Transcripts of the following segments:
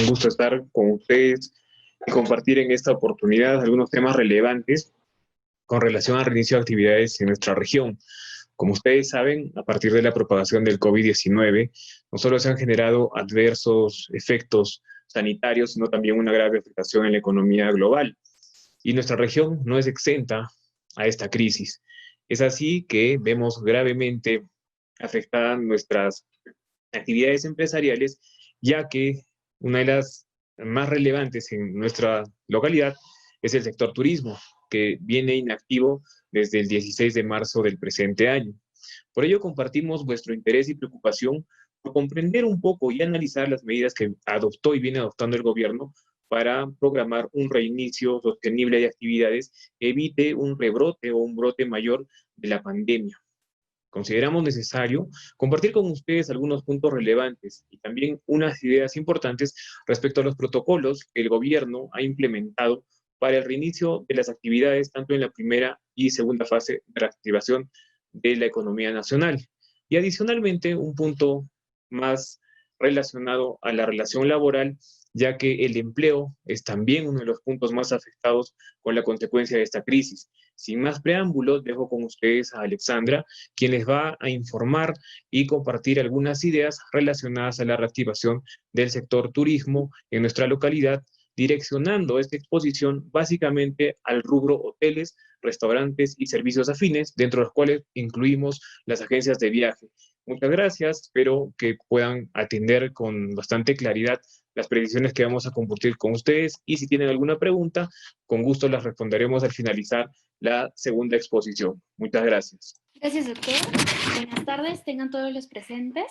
un gusto estar con ustedes y compartir en esta oportunidad algunos temas relevantes con relación al reinicio de actividades en nuestra región. Como ustedes saben, a partir de la propagación del COVID-19, no solo se han generado adversos efectos sanitarios, sino también una grave afectación en la economía global. Y nuestra región no es exenta a esta crisis. Es así que vemos gravemente afectadas nuestras actividades empresariales, ya que una de las más relevantes en nuestra localidad es el sector turismo, que viene inactivo desde el 16 de marzo del presente año. Por ello, compartimos vuestro interés y preocupación por comprender un poco y analizar las medidas que adoptó y viene adoptando el gobierno para programar un reinicio sostenible de actividades que evite un rebrote o un brote mayor de la pandemia. Consideramos necesario compartir con ustedes algunos puntos relevantes y también unas ideas importantes respecto a los protocolos que el gobierno ha implementado para el reinicio de las actividades tanto en la primera y segunda fase de reactivación de la economía nacional. Y adicionalmente, un punto más relacionado a la relación laboral, ya que el empleo es también uno de los puntos más afectados con la consecuencia de esta crisis. Sin más preámbulos, dejo con ustedes a Alexandra, quien les va a informar y compartir algunas ideas relacionadas a la reactivación del sector turismo en nuestra localidad, direccionando esta exposición básicamente al rubro hoteles, restaurantes y servicios afines, dentro de los cuales incluimos las agencias de viaje. Muchas gracias, espero que puedan atender con bastante claridad las predicciones que vamos a compartir con ustedes y si tienen alguna pregunta, con gusto las responderemos al finalizar la segunda exposición. Muchas gracias. Gracias, doctor. Buenas tardes, tengan todos los presentes.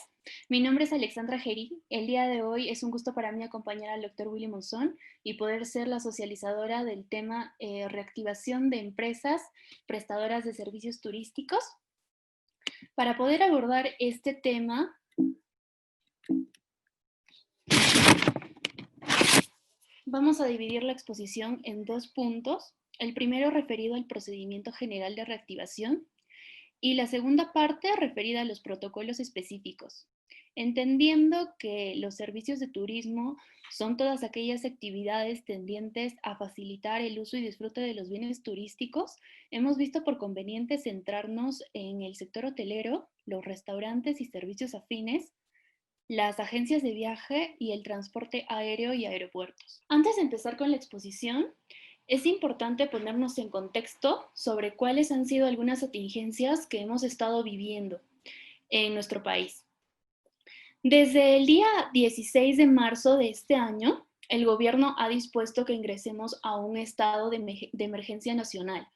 Mi nombre es Alexandra Gerí. El día de hoy es un gusto para mí acompañar al doctor Willy Monzón y poder ser la socializadora del tema reactivación de empresas prestadoras de servicios turísticos. Para poder abordar este tema, vamos a dividir la exposición en dos puntos. El primero referido al procedimiento general de reactivación y la segunda parte referida a los protocolos específicos. Entendiendo que los servicios de turismo son todas aquellas actividades tendientes a facilitar el uso y disfrute de los bienes turísticos, hemos visto por conveniente centrarnos en el sector hotelero, los restaurantes y servicios afines, las agencias de viaje y el transporte aéreo y aeropuertos. Antes de empezar con la exposición, es importante ponernos en contexto sobre cuáles han sido algunas contingencias que hemos estado viviendo en nuestro país. Desde el día 16 de marzo de este año, el gobierno ha dispuesto que ingresemos a un estado de emergencia nacional,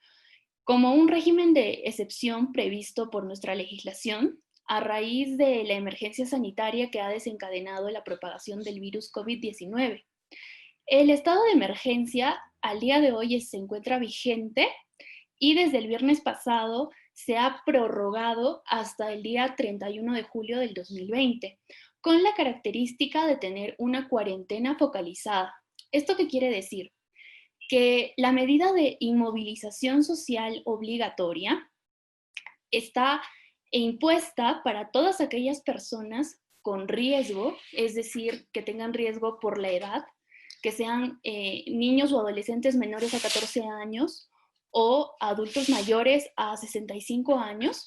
como un régimen de excepción previsto por nuestra legislación a raíz de la emergencia sanitaria que ha desencadenado la propagación del virus COVID-19. El estado de emergencia al día de hoy se encuentra vigente y desde el viernes pasado se ha prorrogado hasta el día 31 de julio del 2020, con la característica de tener una cuarentena focalizada. ¿Esto qué quiere decir? Que la medida de inmovilización social obligatoria está impuesta para todas aquellas personas con riesgo, es decir, que tengan riesgo por la edad, que sean niños o adolescentes menores a 14 años o adultos mayores a 65 años,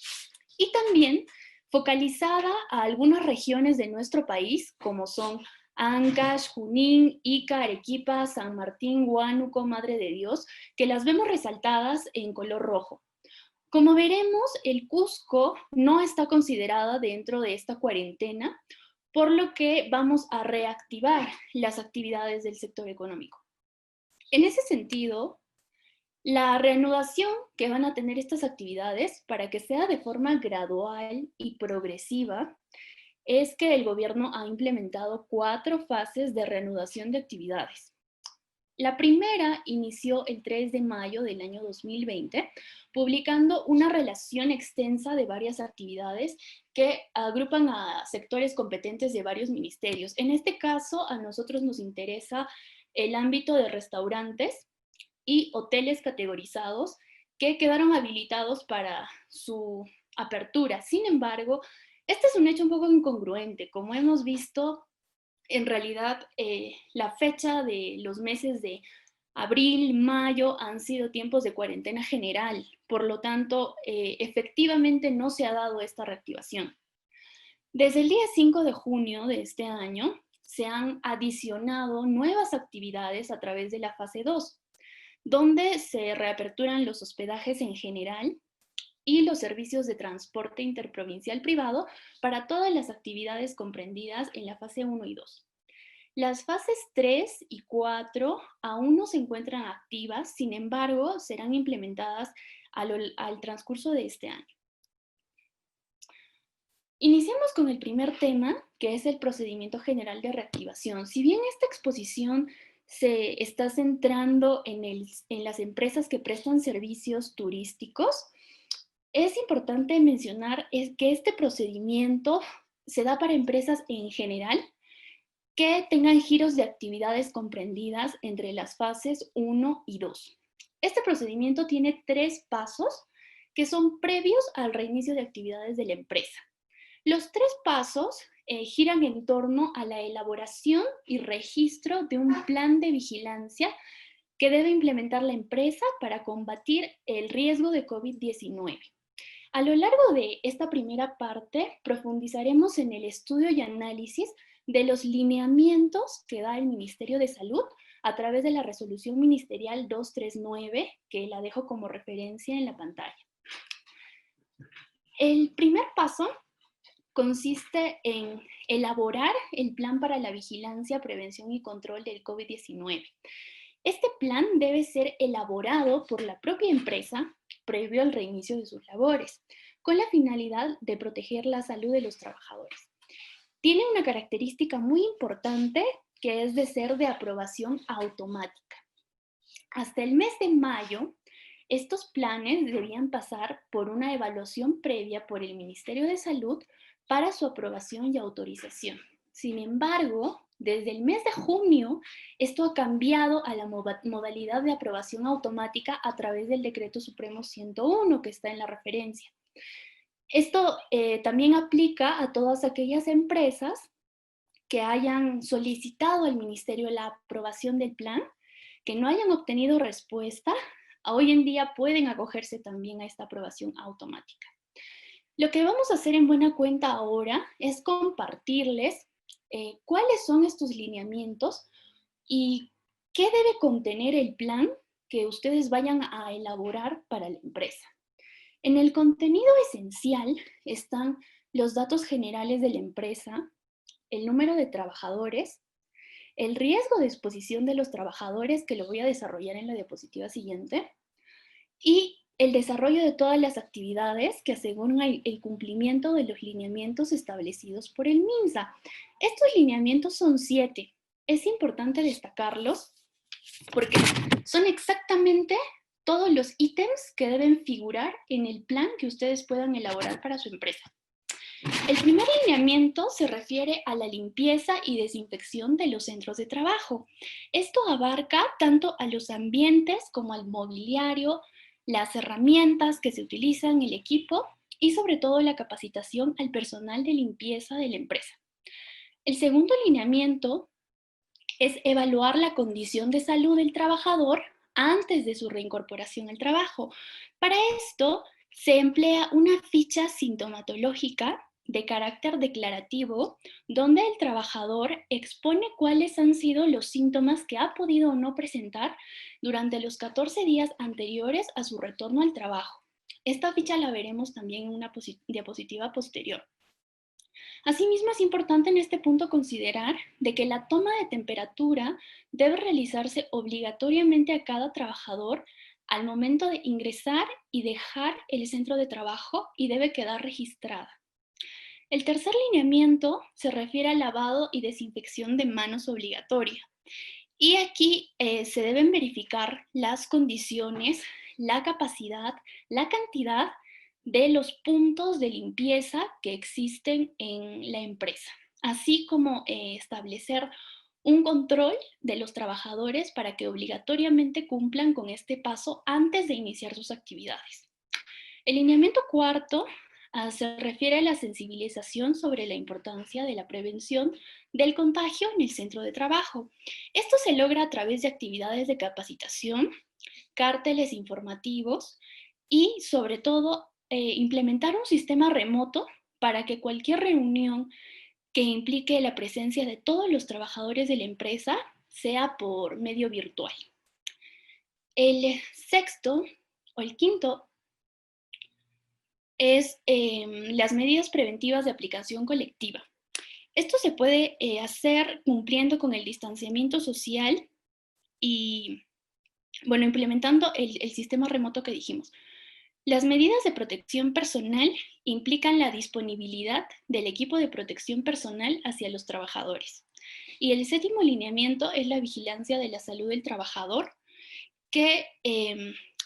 y también focalizada a algunas regiones de nuestro país, como son Ancash, Junín, Ica, Arequipa, San Martín, Huánuco, Madre de Dios, que las vemos resaltadas en color rojo. Como veremos, el Cusco no está considerada dentro de esta cuarentena, por lo que vamos a reactivar las actividades del sector económico. En ese sentido, la reanudación que van a tener estas actividades, para que sea de forma gradual y progresiva, es que el gobierno ha implementado 4 fases de reanudación de actividades. La primera inició el 3 de mayo del año 2020, publicando una relación extensa de varias actividades que agrupan a sectores competentes de varios ministerios. En este caso, a nosotros nos interesa el ámbito de restaurantes y hoteles categorizados que quedaron habilitados para su apertura. Sin embargo, este es un hecho un poco incongruente. Como hemos visto, En realidad, la fecha de los meses de abril, mayo han sido tiempos de cuarentena general, por lo tanto, efectivamente no se ha dado esta reactivación. Desde el día 5 de junio de este año, se han adicionado nuevas actividades a través de la fase 2, donde se reaperturan los hospedajes en general y los servicios de transporte interprovincial privado para todas las actividades comprendidas en la fase 1 y 2. Las fases 3 y 4 aún no se encuentran activas, sin embargo, serán implementadas al transcurso de este año. Iniciamos con el primer tema, que es el procedimiento general de reactivación. Si bien esta exposición se está centrando en las empresas que prestan servicios turísticos, es importante mencionar que este procedimiento se da para empresas en general que tengan giros de actividades comprendidas entre las fases 1 y 2. Este procedimiento tiene 3 pasos que son previos al reinicio de actividades de la empresa. Los 3 pasos giran en torno a la elaboración y registro de un plan de vigilancia que debe implementar la empresa para combatir el riesgo de COVID-19. A lo largo de esta primera parte, profundizaremos en el estudio y análisis de los lineamientos que da el Ministerio de Salud a través de la Resolución Ministerial 239, que la dejo como referencia en la pantalla. El primer paso consiste en elaborar el plan para la vigilancia, prevención y control del COVID-19. Este plan debe ser elaborado por la propia empresa previo al reinicio de sus labores, con la finalidad de proteger la salud de los trabajadores. Tiene una característica muy importante que es de ser de aprobación automática. Hasta el mes de mayo, estos planes debían pasar por una evaluación previa por el Ministerio de Salud para su aprobación y autorización. Sin embargo, desde el mes de junio, esto ha cambiado a la modalidad de aprobación automática a través del Decreto Supremo 101, que está en la referencia. Esto también aplica a todas aquellas empresas que hayan solicitado al Ministerio la aprobación del plan, que no hayan obtenido respuesta, hoy en día pueden acogerse también a esta aprobación automática. Lo que vamos a hacer en buena cuenta ahora es compartirles cuáles son estos lineamientos y qué debe contener el plan que ustedes vayan a elaborar para la empresa. En el contenido esencial están los datos generales de la empresa, el número de trabajadores, el riesgo de exposición de los trabajadores, que lo voy a desarrollar en la diapositiva siguiente, y el desarrollo de todas las actividades que aseguran el cumplimiento de los lineamientos establecidos por el MINSA. Estos lineamientos son 7. Es importante destacarlos porque son exactamente todos los ítems que deben figurar en el plan que ustedes puedan elaborar para su empresa. El primer lineamiento se refiere a la limpieza y desinfección de los centros de trabajo. Esto abarca tanto a los ambientes como al mobiliario, las herramientas que se utilizan, el equipo y sobre todo la capacitación al personal de limpieza de la empresa. El segundo lineamiento es evaluar la condición de salud del trabajador antes de su reincorporación al trabajo. Para esto se emplea una ficha sintomatológica de carácter declarativo, donde el trabajador expone cuáles han sido los síntomas que ha podido o no presentar durante los 14 días anteriores a su retorno al trabajo. Esta ficha la veremos también en una diapositiva posterior. Asimismo, es importante en este punto considerar de que la toma de temperatura debe realizarse obligatoriamente a cada trabajador al momento de ingresar y dejar el centro de trabajo y debe quedar registrada. El tercer lineamiento se refiere al lavado y desinfección de manos obligatoria. Y aquí se deben verificar las condiciones, la capacidad, la cantidad de los puntos de limpieza que existen en la empresa, así como establecer un control de los trabajadores para que obligatoriamente cumplan con este paso antes de iniciar sus actividades. El lineamiento cuarto Se refiere a la sensibilización sobre la importancia de la prevención del contagio en el centro de trabajo. Esto se logra a través de actividades de capacitación, cárteles informativos y, sobre todo, implementar un sistema remoto para que cualquier reunión que implique la presencia de todos los trabajadores de la empresa sea por medio virtual. El sexto o el quinto es las medidas preventivas de aplicación colectiva. Esto se puede hacer cumpliendo con el distanciamiento social y, bueno, implementando el sistema remoto que dijimos. Las medidas de protección personal implican la disponibilidad del equipo de protección personal hacia los trabajadores. Y el séptimo lineamiento es la vigilancia de la salud del trabajador, que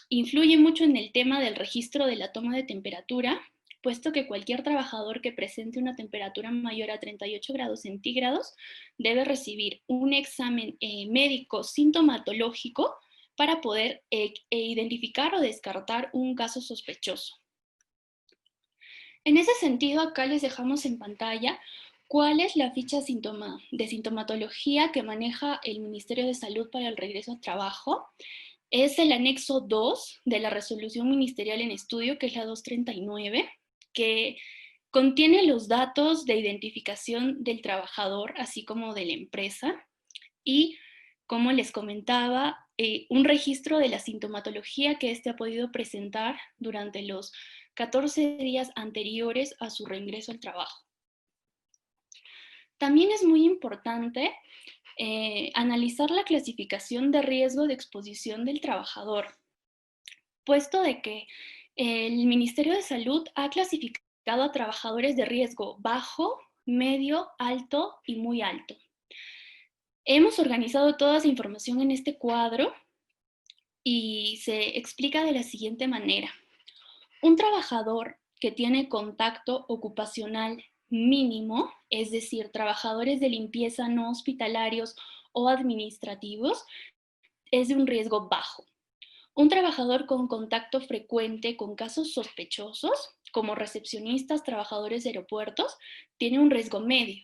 influye mucho en el tema del registro de la toma de temperatura, puesto que cualquier trabajador que presente una temperatura mayor a 38 grados centígrados debe recibir un examen médico sintomatológico para poder identificar o descartar un caso sospechoso. En ese sentido, acá les dejamos en pantalla cuál es la ficha de sintomatología que maneja el Ministerio de Salud para el regreso al trabajo. Es el anexo 2 de la resolución ministerial en estudio, que es la 239, que contiene los datos de identificación del trabajador, así como de la empresa, y, como les comentaba, un registro de la sintomatología que éste ha podido presentar durante los 14 días anteriores a su reingreso al trabajo. También es muy importante analizar la clasificación de riesgo de exposición del trabajador, puesto de que el Ministerio de Salud ha clasificado a trabajadores de riesgo bajo, medio, alto y muy alto. Hemos organizado toda esa información en este cuadro y se explica de la siguiente manera. Un trabajador que tiene contacto ocupacional mínimo, es decir, trabajadores de limpieza no hospitalarios o administrativos, es de un riesgo bajo. Un trabajador con contacto frecuente con casos sospechosos, como recepcionistas, trabajadores de aeropuertos, tiene un riesgo medio.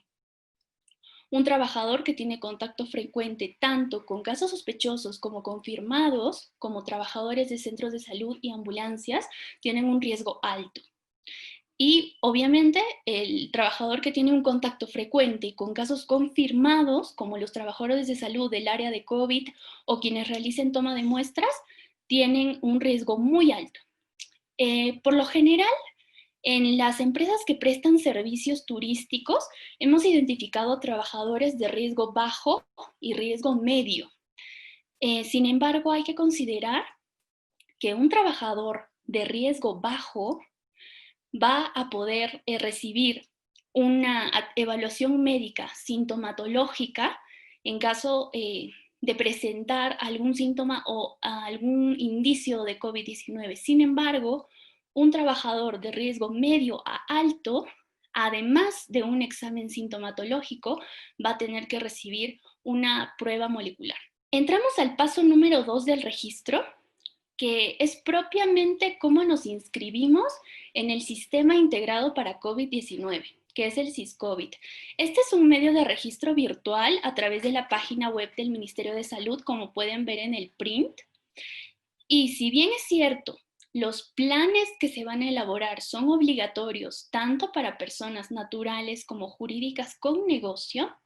Un trabajador que tiene contacto frecuente tanto con casos sospechosos como confirmados, como trabajadores de centros de salud y ambulancias, tienen un riesgo alto. Y obviamente el trabajador que tiene un contacto frecuente con casos confirmados, como los trabajadores de salud del área de COVID o quienes realicen toma de muestras, tienen un riesgo muy alto. Por lo general, en las empresas que prestan servicios turísticos, hemos identificado trabajadores de riesgo bajo y riesgo medio. Sin embargo, hay que considerar que un trabajador de riesgo bajo va a poder recibir una evaluación médica sintomatológica en caso de presentar algún síntoma o algún indicio de COVID-19. Sin embargo, un trabajador de riesgo medio a alto, además de un examen sintomatológico, va a tener que recibir una prueba molecular. Entramos al paso número 2 del registro, que es propiamente cómo nos inscribimos en el Sistema Integrado para COVID-19, que es el SISCOVID. Este es un medio de registro virtual a través de la página web del Ministerio de Salud, como pueden ver en el print. Y si bien es cierto, los planes que se van a elaborar son obligatorios tanto para personas naturales como jurídicas con negocio,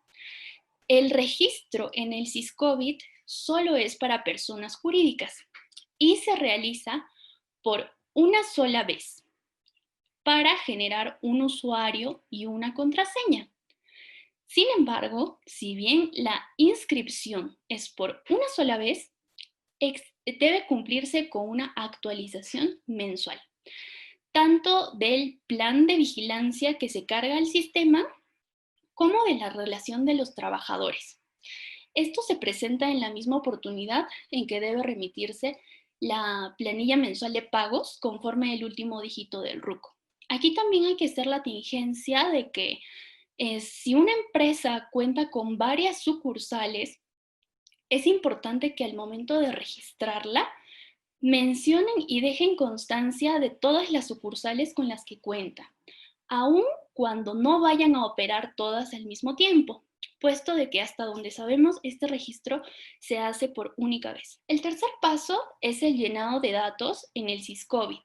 el registro en el SISCOVID solo es para personas jurídicas y se realiza por una sola vez para generar un usuario y una contraseña. Sin embargo, si bien la inscripción es por una sola vez, debe cumplirse con una actualización mensual, tanto del plan de vigilancia que se carga al sistema como de la relación de los trabajadores. Esto se presenta en la misma oportunidad en que debe remitirse la planilla mensual de pagos conforme el último dígito del RUCO. Aquí también hay que hacer la tingencia de que si una empresa cuenta con varias sucursales, es importante que al momento de registrarla Mencionen y dejen constancia de todas las sucursales con las que cuenta, aun cuando no vayan a operar todas al mismo tiempo, puesto de que hasta donde sabemos este registro se hace por única vez. El tercer paso es el llenado de datos en el SYSCOBIT.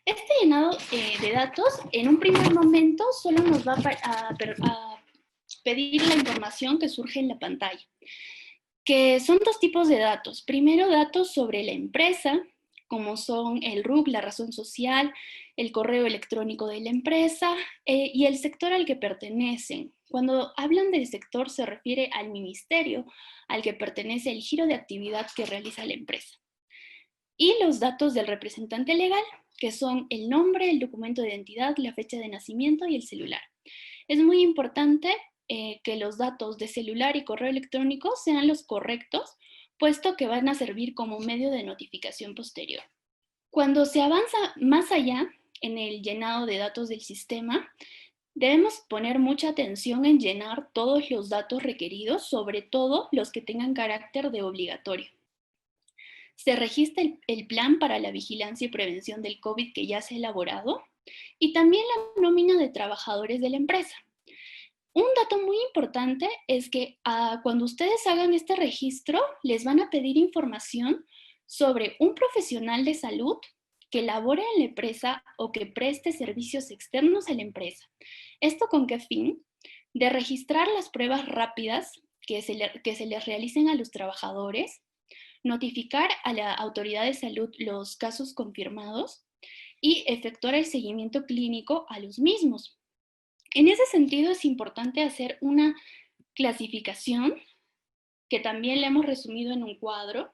Este llenado de datos en un primer momento solo nos va a pedir la información que surge en la pantalla, que son dos tipos de datos. Primero, datos sobre la empresa, como son el RUC, la razón social, el correo electrónico de la empresa y el sector al que pertenecen. Cuando hablan del sector se refiere al ministerio al que pertenece el giro de actividad que realiza la empresa. Y los datos del representante legal, que son el nombre, el documento de identidad, la fecha de nacimiento y el celular. Es muy importante que los datos de celular y correo electrónico sean los correctos, puesto que van a servir como medio de notificación posterior. Cuando se avanza más allá en el llenado de datos del sistema, debemos poner mucha atención en llenar todos los datos requeridos, sobre todo los que tengan carácter de obligatorio. Se registra el plan para la vigilancia y prevención del COVID que ya se ha elaborado y también la nómina de trabajadores de la empresa. Un dato muy importante es que cuando ustedes hagan este registro, les van a pedir información sobre un profesional de salud que labore en la empresa o que preste servicios externos a la empresa. ¿Esto con qué fin? De registrar las pruebas rápidas que se les realicen a los trabajadores, notificar a la autoridad de salud los casos confirmados y efectuar el seguimiento clínico a los mismos. En ese sentido, es importante hacer una clasificación, que también le hemos resumido en un cuadro,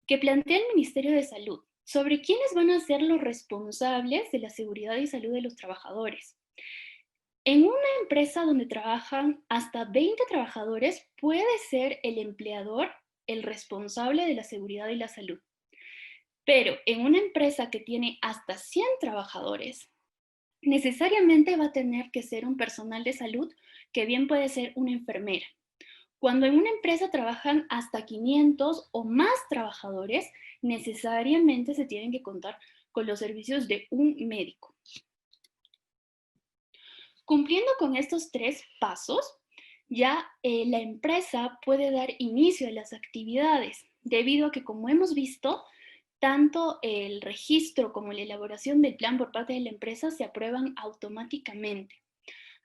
que plantea el Ministerio de Salud sobre quiénes van a ser los responsables de la seguridad y salud de los trabajadores. En una empresa donde trabajan hasta 20 trabajadores, puede ser el empleador el responsable de la seguridad y la salud. Pero en una empresa que tiene hasta 100 trabajadores, necesariamente va a tener que ser un personal de salud, que bien puede ser una enfermera. Cuando en una empresa trabajan hasta 500 o más trabajadores, necesariamente se tienen que contar con los servicios de un médico. Cumpliendo con estos 3 pasos, ya la empresa puede dar inicio a las actividades, debido a que, como hemos visto, tanto el registro como la elaboración del plan por parte de la empresa se aprueban automáticamente.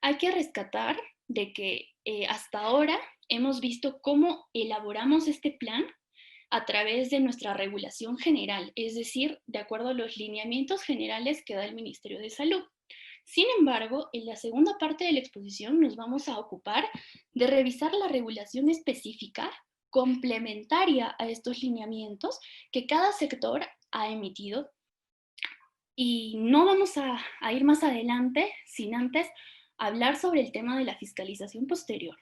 Hay que rescatar de que hasta ahora hemos visto cómo elaboramos este plan a través de nuestra regulación general, es decir, de acuerdo a los lineamientos generales que da el Ministerio de Salud. Sin embargo, en la segunda parte de la exposición nos vamos a ocupar de revisar la regulación específica complementaria a estos lineamientos que cada sector ha emitido. Y no vamos a ir más adelante sin antes hablar sobre el tema de la fiscalización posterior,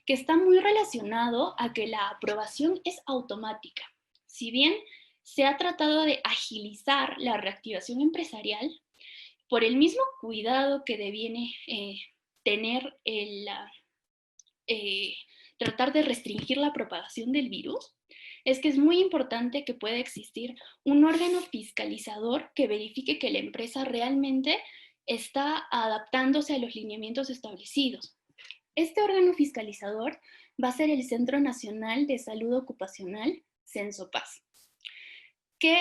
que está muy relacionado a que la aprobación es automática. Si bien se ha tratado de agilizar la reactivación empresarial, por el mismo cuidado que deviene tener tratar de restringir la propagación del virus, es que es muy importante que pueda existir un órgano fiscalizador que verifique que la empresa realmente está adaptándose a los lineamientos establecidos. Este órgano fiscalizador va a ser el Centro Nacional de Salud Ocupacional, CENSOPAS, que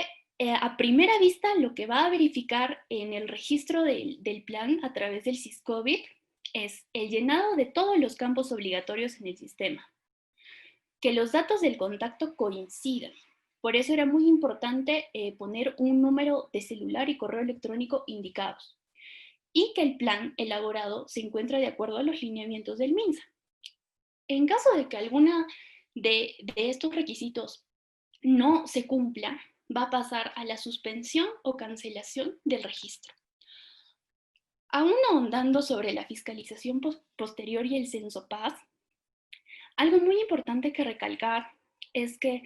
a primera vista lo que va a verificar en el registro del plan a través del SYSCOBIT es el llenado de todos los campos obligatorios en el sistema, que los datos del contacto coincidan. Por eso era muy importante poner un número de celular y correo electrónico indicados, y que el plan elaborado se encuentra de acuerdo a los lineamientos del MINSA. En caso de que alguna de estos requisitos no se cumpla, va a pasar a la suspensión o cancelación del registro. Aún ahondando sobre la fiscalización posterior y el CENSOPAS, algo muy importante que recalcar es que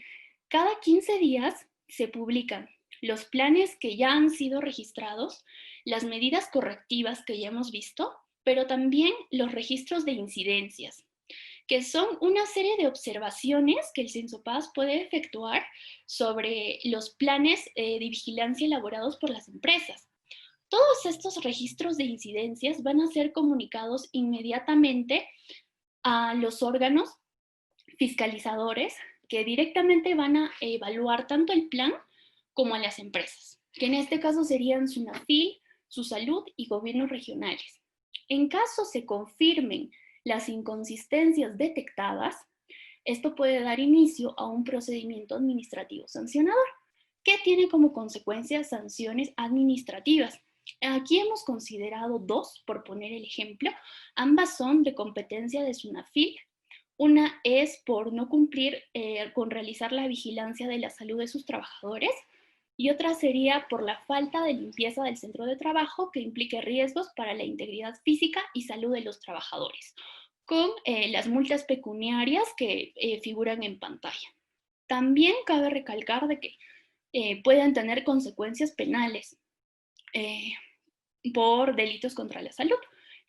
cada 15 días se publican los planes que ya han sido registrados, las medidas correctivas que ya hemos visto, pero también los registros de incidencias, que son una serie de observaciones que el Censopaz puede efectuar sobre los planes de vigilancia elaborados por las empresas. Todos estos registros de incidencias van a ser comunicados inmediatamente a los órganos fiscalizadores que directamente van a evaluar tanto el plan como a las empresas, que en este caso serían SUNAFIL, SUSalud y gobiernos regionales. En caso se confirmen las inconsistencias detectadas, esto puede dar inicio a un procedimiento administrativo sancionador, que tiene como consecuencia sanciones administrativas. Aquí hemos considerado dos, por poner el ejemplo. Ambas son de competencia de SUNAFIL. Una es por no cumplir con realizar la vigilancia de la salud de sus trabajadores, y otra sería por la falta de limpieza del centro de trabajo que implique riesgos para la integridad física y salud de los trabajadores, con las multas pecuniarias que figuran en pantalla. También cabe recalcar de que pueden tener consecuencias penales por delitos contra la salud,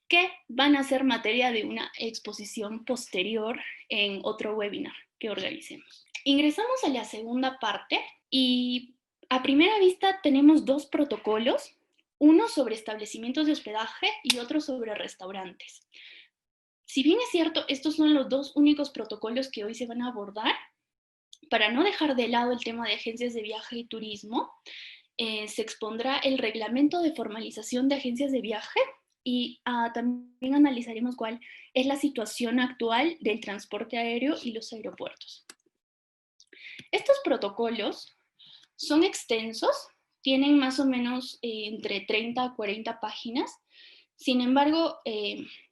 que van a ser materia de una exposición posterior en otro webinar que organicemos. Ingresamos a la segunda parte y a primera vista tenemos dos protocolos, uno sobre establecimientos de hospedaje y otro sobre restaurantes. Si bien es cierto, estos son los dos únicos protocolos que hoy se van a abordar, para no dejar de lado el tema de agencias de viaje y turismo, se expondrá el reglamento de formalización de agencias de viaje y también analizaremos cuál es la situación actual del transporte aéreo y los aeropuertos. Estos protocolos son extensos, tienen más o menos entre 30 a 40 páginas. Sin embargo,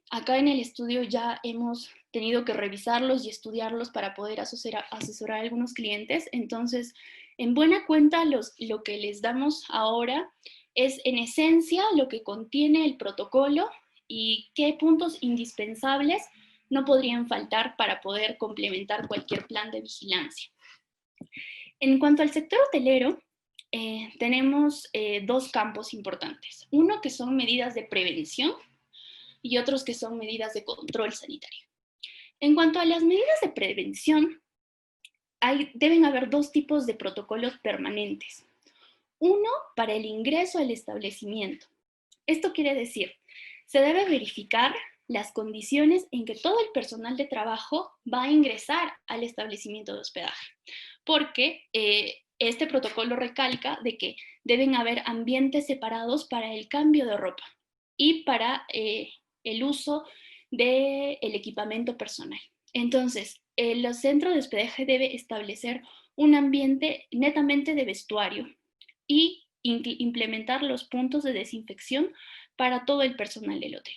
acá en el estudio ya hemos tenido que revisarlos y estudiarlos para poder asesorar a algunos clientes. Entonces, en buena cuenta, lo que les damos ahora es en esencia lo que contiene el protocolo y qué puntos indispensables no podrían faltar para poder complementar cualquier plan de vigilancia. En cuanto al sector hotelero, tenemos dos campos importantes. Uno que son medidas de prevención y otros que son medidas de control sanitario. En cuanto a las medidas de prevención, deben haber dos tipos de protocolos permanentes. Uno para el ingreso al establecimiento. Esto quiere decir, se debe verificar las condiciones en que todo el personal de trabajo va a ingresar al establecimiento de hospedaje, porque este protocolo recalca de que deben haber ambientes separados para el cambio de ropa y para el uso del equipamiento personal. Entonces, los centros de hospedaje debe establecer un ambiente netamente de vestuario y implementar los puntos de desinfección para todo el personal del hotel.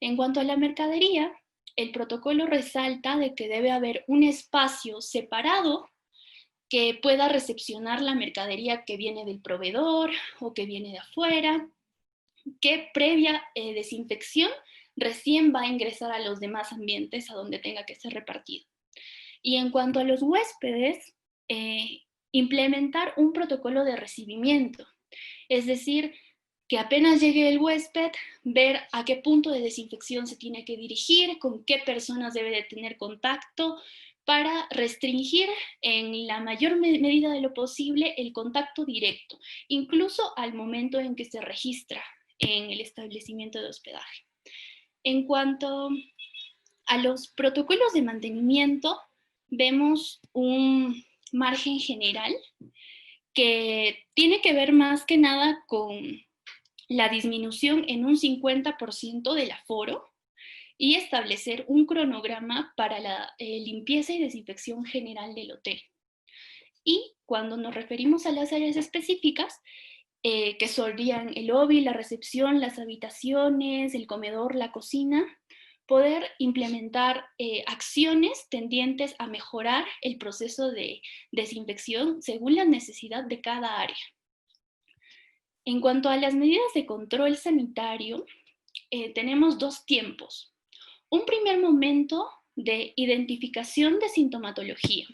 En cuanto a la mercadería, el protocolo resalta de que debe haber un espacio separado que pueda recepcionar la mercadería que viene del proveedor o que viene de afuera, que previa desinfección recién va a ingresar a los demás ambientes a donde tenga que ser repartido. Y en cuanto a los huéspedes, implementar un protocolo de recibimiento, es decir, que apenas llegue el huésped, ver a qué punto de desinfección se tiene que dirigir, con qué personas debe de tener contacto, para restringir en la mayor medida de lo posible el contacto directo, incluso al momento en que se registra en el establecimiento de hospedaje. En cuanto a los protocolos de mantenimiento, vemos un margen general que tiene que ver más que nada con la disminución en un 50% del aforo y establecer un cronograma para la limpieza y desinfección general del hotel. Y cuando nos referimos a las áreas específicas, que serían el lobby, la recepción, las habitaciones, el comedor, la cocina, poder implementar acciones tendientes a mejorar el proceso de desinfección según la necesidad de cada área. En cuanto a las medidas de control sanitario, tenemos dos tiempos. Un primer momento de identificación de sintomatología.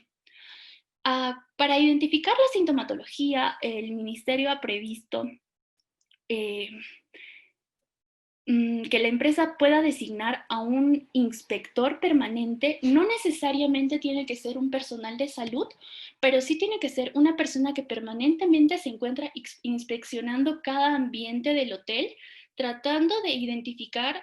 Para identificar la sintomatología, el Ministerio ha previsto que la empresa pueda designar a un inspector permanente. No necesariamente tiene que ser un personal de salud, pero sí tiene que ser una persona que permanentemente se encuentra inspeccionando cada ambiente del hotel, tratando de identificar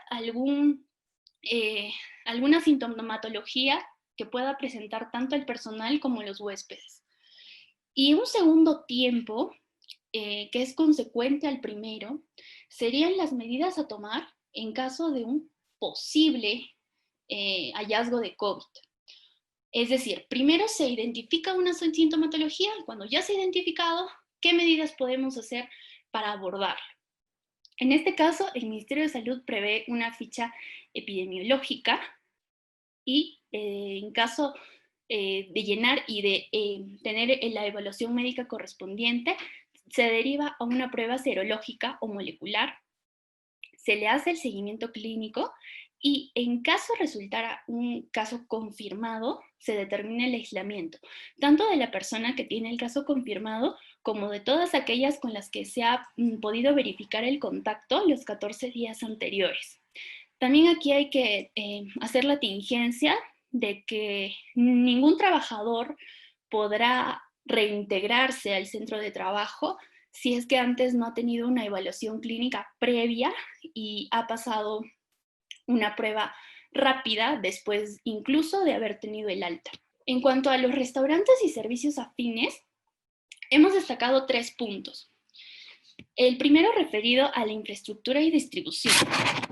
alguna sintomatología que pueda presentar tanto el personal como los huéspedes. Y un segundo tiempo, que es consecuente al primero, serían las medidas a tomar en caso de un posible hallazgo de COVID. Es decir, primero se identifica una sintomatología, y cuando ya se ha identificado, ¿qué medidas podemos hacer para abordarlo? En este caso, el Ministerio de Salud prevé una ficha epidemiológica y en caso de llenar y de tener la evaluación médica correspondiente, se deriva a una prueba serológica o molecular, se le hace el seguimiento clínico y en caso resultara un caso confirmado, se determina el aislamiento, tanto de la persona que tiene el caso confirmado como de todas aquellas con las que se ha podido verificar el contacto los 14 días anteriores. También aquí hay que hacer la tingencia de que ningún trabajador podrá reintegrarse al centro de trabajo si es que antes no ha tenido una evaluación clínica previa y ha pasado una prueba rápida después incluso de haber tenido el alta. En cuanto a los restaurantes y servicios afines, hemos destacado 3 puntos. El primero referido a la infraestructura y distribución.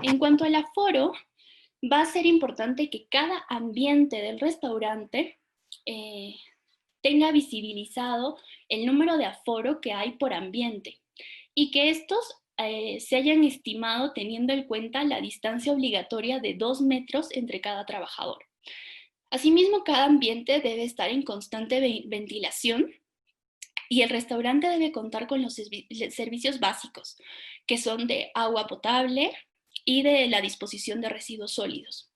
En cuanto al aforo, va a ser importante que cada ambiente del restaurante tenga visibilizado el número de aforo que hay por ambiente y que estos se hayan estimado teniendo en cuenta la distancia obligatoria de 2 metros entre cada trabajador. Asimismo, cada ambiente debe estar en constante ventilación y el restaurante debe contar con los servicios básicos, que son de agua potable y de la disposición de residuos sólidos.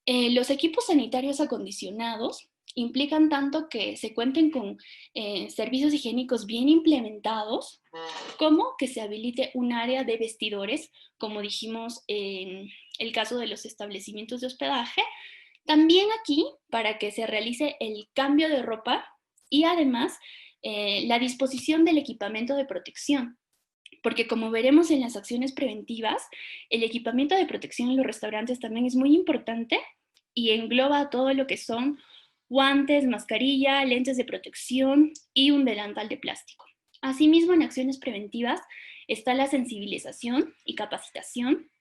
Los equipos sanitarios acondicionados implican tanto que se cuenten con servicios higiénicos bien implementados, como que se habilite un área de vestidores, como dijimos en el caso de los establecimientos de hospedaje, también aquí para que se realice el cambio de ropa y además la disposición del equipamiento de protección. Porque como veremos en las acciones preventivas, el equipamiento de protección en los restaurantes también es muy importante y engloba todo lo que son guantes, mascarilla, lentes de protección y un delantal de plástico. Asimismo, en acciones preventivas está la sensibilización y capacitación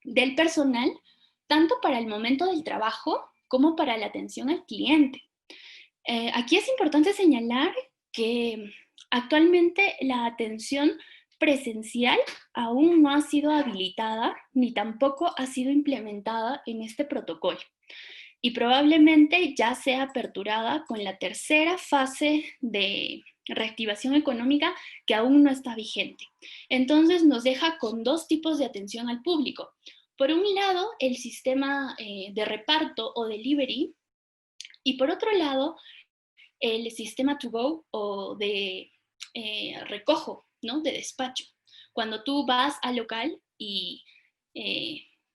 del personal, tanto para el momento del trabajo como para la atención al cliente. Aquí es importante señalar que actualmente la atención presencial aún no ha sido habilitada ni tampoco ha sido implementada en este protocolo y probablemente ya sea aperturada con la tercera fase de reactivación económica que aún no está vigente. Entonces nos deja con 2 tipos de atención al público. Por un lado, el sistema de reparto o delivery y por otro lado, el sistema to go o de recojo, ¿no? De despacho. Cuando tú vas al local y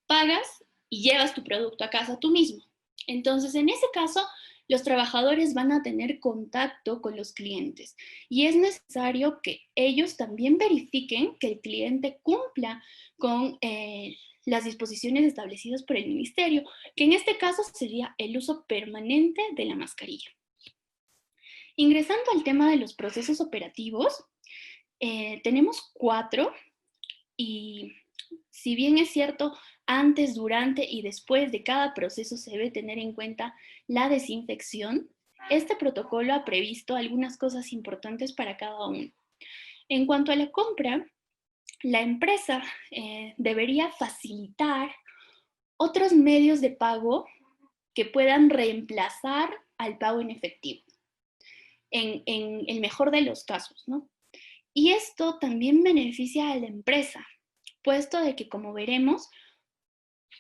pagas y llevas tu producto a casa tú mismo. Entonces, en ese caso, los trabajadores van a tener contacto con los clientes y es necesario que ellos también verifiquen que el cliente cumpla con las disposiciones establecidas por el ministerio, que en este caso sería el uso permanente de la mascarilla. Ingresando al tema de los procesos operativos, tenemos 4 y si bien es cierto, antes, durante y después de cada proceso se debe tener en cuenta la desinfección, este protocolo ha previsto algunas cosas importantes para cada uno. En cuanto a la compra, la empresa debería facilitar otros medios de pago que puedan reemplazar al pago en efectivo, en el mejor de los casos, ¿no? Y esto también beneficia a la empresa, puesto de que, como veremos,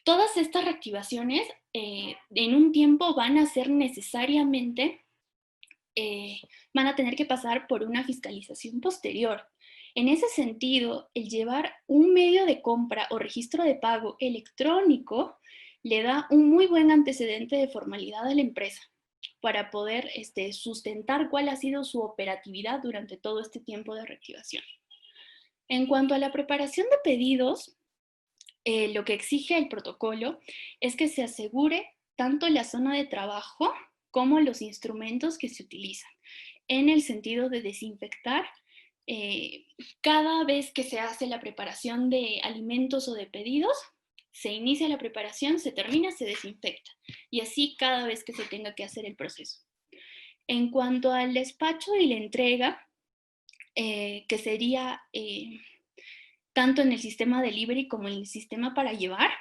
todas estas reactivaciones en un tiempo van a ser necesariamente, van a tener que pasar por una fiscalización posterior. En ese sentido, el llevar un medio de compra o registro de pago electrónico le da un muy buen antecedente de formalidad a la empresa para poder sustentar cuál ha sido su operatividad durante todo este tiempo de reactivación. En cuanto a la preparación de pedidos, lo que exige el protocolo es que se asegure tanto la zona de trabajo como los instrumentos que se utilizan, en el sentido de desinfectar cada vez que se hace la preparación de alimentos o de pedidos. Se inicia la preparación, se termina, se desinfecta, y así cada vez que se tenga que hacer el proceso. En cuanto al despacho y la entrega, que sería tanto en el sistema delivery como en el sistema para llevar,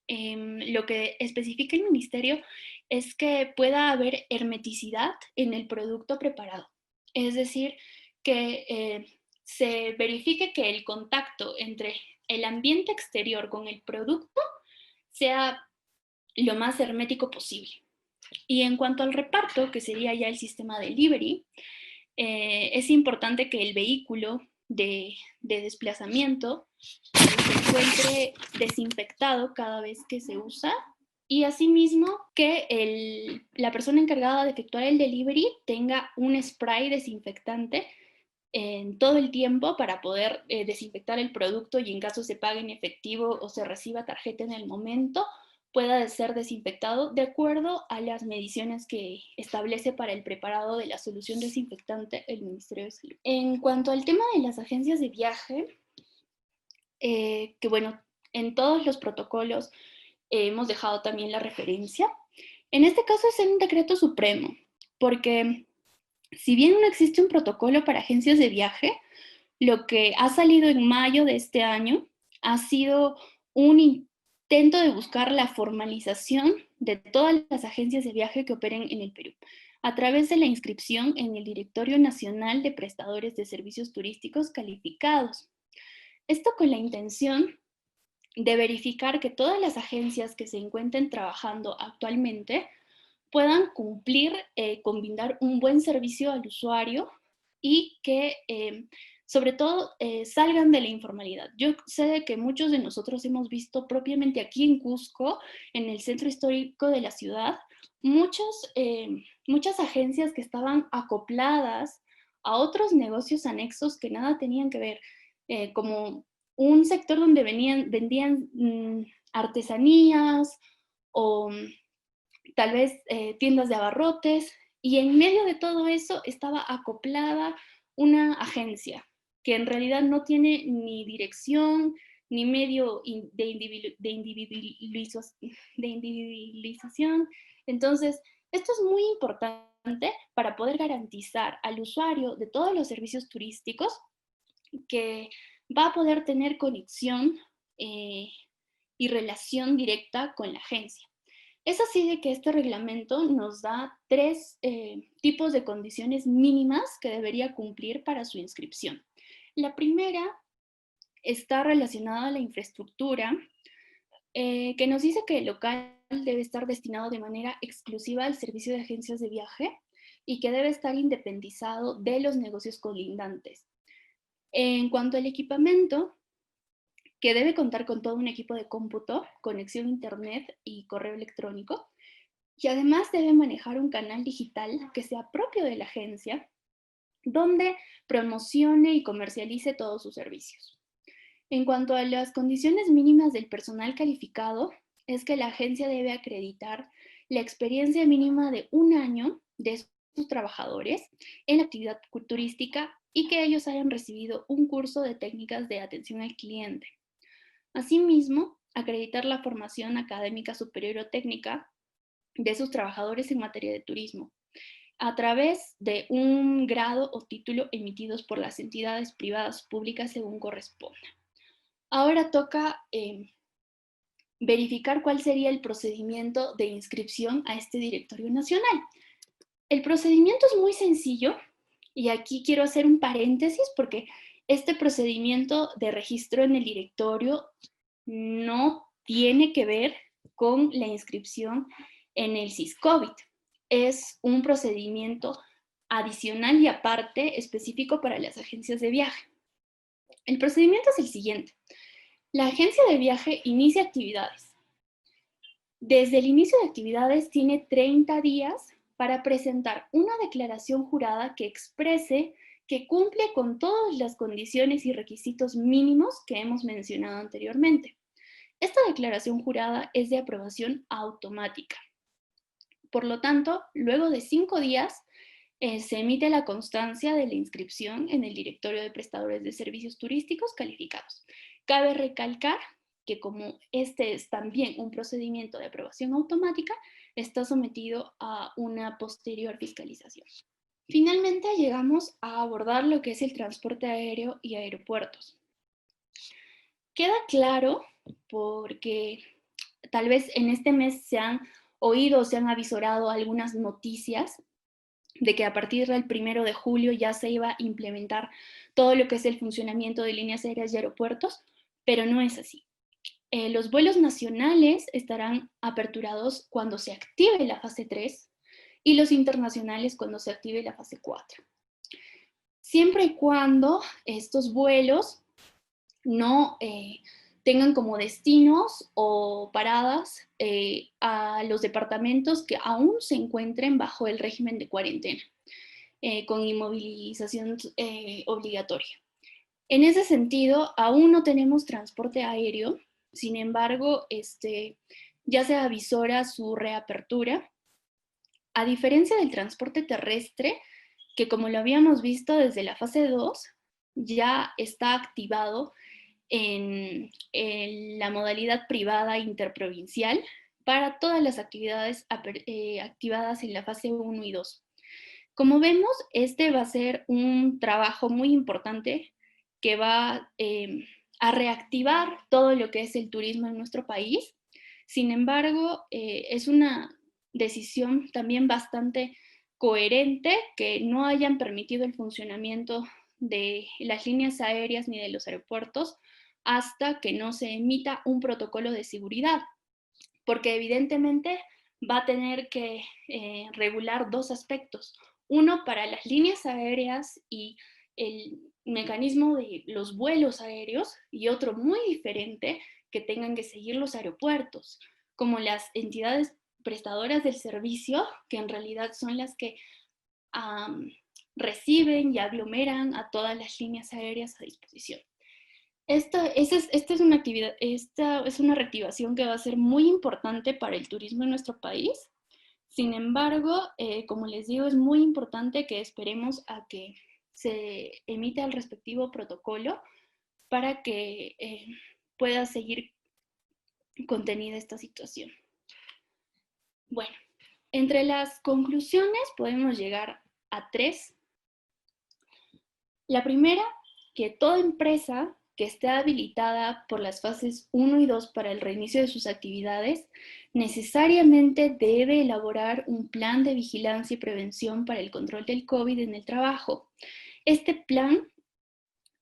lo que especifica el ministerio es que pueda haber hermeticidad en el producto preparado. Es decir, que se verifique que el contacto entre el ambiente exterior con el producto sea lo más hermético posible. Y en cuanto al reparto, que sería ya el sistema delivery, es importante que el vehículo de desplazamiento se encuentre desinfectado cada vez que se usa, y asimismo que la persona encargada de efectuar el delivery tenga un spray desinfectante en todo el tiempo para poder desinfectar el producto, y en caso se pague en efectivo o se reciba tarjeta en el momento, pueda ser desinfectado de acuerdo a las mediciones que establece para el preparado de la solución desinfectante el Ministerio de Salud. En cuanto al tema de las agencias de viaje, que bueno, en todos los protocolos hemos dejado también la referencia. En este caso es en un decreto supremo, porque si bien no existe un protocolo para agencias de viaje, lo que ha salido en mayo de este año ha sido un intento de buscar la formalización de todas las agencias de viaje que operen en el Perú, a través de la inscripción en el Directorio Nacional de Prestadores de Servicios Turísticos Calificados. Esto con la intención de verificar que todas las agencias que se encuentren trabajando actualmente puedan cumplir con brindar un buen servicio al usuario, y que sobre todo salgan de la informalidad. Yo sé que muchos de nosotros hemos visto propiamente aquí en Cusco, en el centro histórico de la ciudad, muchas agencias que estaban acopladas a otros negocios anexos que nada tenían que ver, como un sector donde vendían artesanías o tal vez tiendas de abarrotes, y en medio de todo eso estaba acoplada una agencia que en realidad no tiene ni dirección ni medio de individualización. Entonces, esto es muy importante para poder garantizar al usuario de todos los servicios turísticos que va a poder tener conexión y relación directa con la agencia. Es así de que este reglamento nos da tres tipos de condiciones mínimas que debería cumplir para su inscripción. La primera está relacionada a la infraestructura, que nos dice que el local debe estar destinado de manera exclusiva al servicio de agencias de viaje y que debe estar independizado de los negocios colindantes. En cuanto al equipamiento, que debe contar con todo un equipo de cómputo, conexión a internet y correo electrónico, y además debe manejar un canal digital que sea propio de la agencia, donde promocione y comercialice todos sus servicios. En cuanto a las condiciones mínimas del personal calificado, es que la agencia debe acreditar la experiencia mínima de 1 año de sus trabajadores en la actividad turística y que ellos hayan recibido un curso de técnicas de atención al cliente. Asimismo, acreditar la formación académica superior o técnica de sus trabajadores en materia de turismo, a través de un grado o título emitidos por las entidades privadas públicas según corresponda. Ahora toca verificar cuál sería el procedimiento de inscripción a este directorio nacional. El procedimiento es muy sencillo, y aquí quiero hacer un paréntesis porque este procedimiento de registro en el directorio no tiene que ver con la inscripción en el SISCOBIT. Es un procedimiento adicional y aparte específico para las agencias de viaje. El procedimiento es el siguiente. La agencia de viaje inicia actividades. Desde el inicio de actividades tiene 30 días para presentar una declaración jurada que exprese que cumple con todas las condiciones y requisitos mínimos que hemos mencionado anteriormente. Esta declaración jurada es de aprobación automática. Por lo tanto, luego de 5 días, se emite la constancia de la inscripción en el Directorio de Prestadores de Servicios Turísticos Calificados. Cabe recalcar que como este es también un procedimiento de aprobación automática, está sometido a una posterior fiscalización. Finalmente llegamos a abordar lo que es el transporte aéreo y aeropuertos. Queda claro, porque tal vez en este mes se han oído o se han avisorado algunas noticias de que a partir del 1 de julio ya se iba a implementar todo lo que es el funcionamiento de líneas aéreas y aeropuertos, pero no es así. Los vuelos nacionales estarán aperturados cuando se active la fase 3 y los internacionales cuando se active la fase 4. Siempre y cuando estos vuelos no tengan como destinos o paradas a los departamentos que aún se encuentren bajo el régimen de cuarentena, con inmovilización obligatoria. En ese sentido, aún no tenemos transporte aéreo, sin embargo, ya se avisora su reapertura. A diferencia del transporte terrestre, que como lo habíamos visto desde la fase 2, ya está activado en la modalidad privada interprovincial para todas las actividades activadas en la fase 1 y 2. Como vemos, este va a ser un trabajo muy importante que va a reactivar todo lo que es el turismo en nuestro país. Sin embargo, es una decisión también bastante coherente que no hayan permitido el funcionamiento de las líneas aéreas ni de los aeropuertos hasta que no se emita un protocolo de seguridad, porque evidentemente va a tener que regular dos aspectos. Uno para las líneas aéreas y el mecanismo de los vuelos aéreos, y otro muy diferente que tengan que seguir los aeropuertos, como las entidades prestadoras del servicio, que en realidad son las que reciben y aglomeran a todas las líneas aéreas a disposición. Esta es una reactivación que va a ser muy importante para el turismo en nuestro país. Sin embargo, como les digo, es muy importante que esperemos a que se emita el respectivo protocolo para que pueda seguir contenida esta situación. Bueno, entre las conclusiones podemos llegar a 3. La primera, que toda empresa que esté habilitada por las fases 1 y 2 para el reinicio de sus actividades, necesariamente debe elaborar un plan de vigilancia y prevención para el control del COVID en el trabajo. Este plan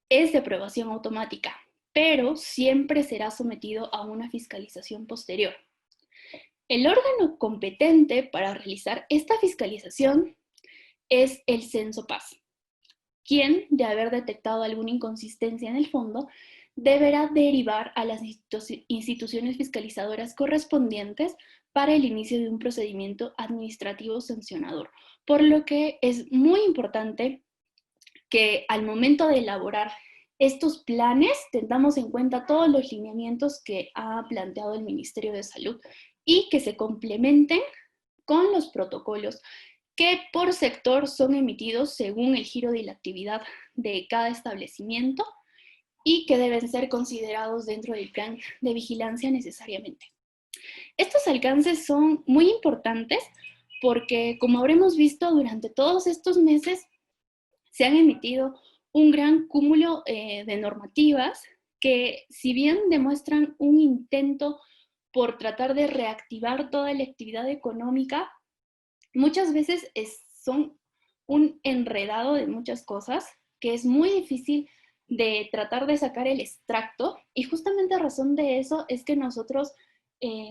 es de aprobación automática, pero siempre será sometido a una fiscalización posterior. El órgano competente para realizar esta fiscalización es el Censo-Paz, quien, de haber detectado alguna inconsistencia en el fondo, deberá derivar a las instituciones fiscalizadoras correspondientes para el inicio de un procedimiento administrativo sancionador. Por lo que es muy importante que al momento de elaborar estos planes tengamos en cuenta todos los lineamientos que ha planteado el Ministerio de Salud y que se complementen con los protocolos que por sector son emitidos según el giro de la actividad de cada establecimiento y que deben ser considerados dentro del plan de vigilancia necesariamente. Estos alcances son muy importantes porque, como habremos visto durante todos estos meses, se han emitido un gran cúmulo de normativas que, si bien demuestran un intento por tratar de reactivar toda la actividad económica, muchas veces son un enredado de muchas cosas que es muy difícil de tratar de sacar el extracto, y justamente a razón de eso es que nosotros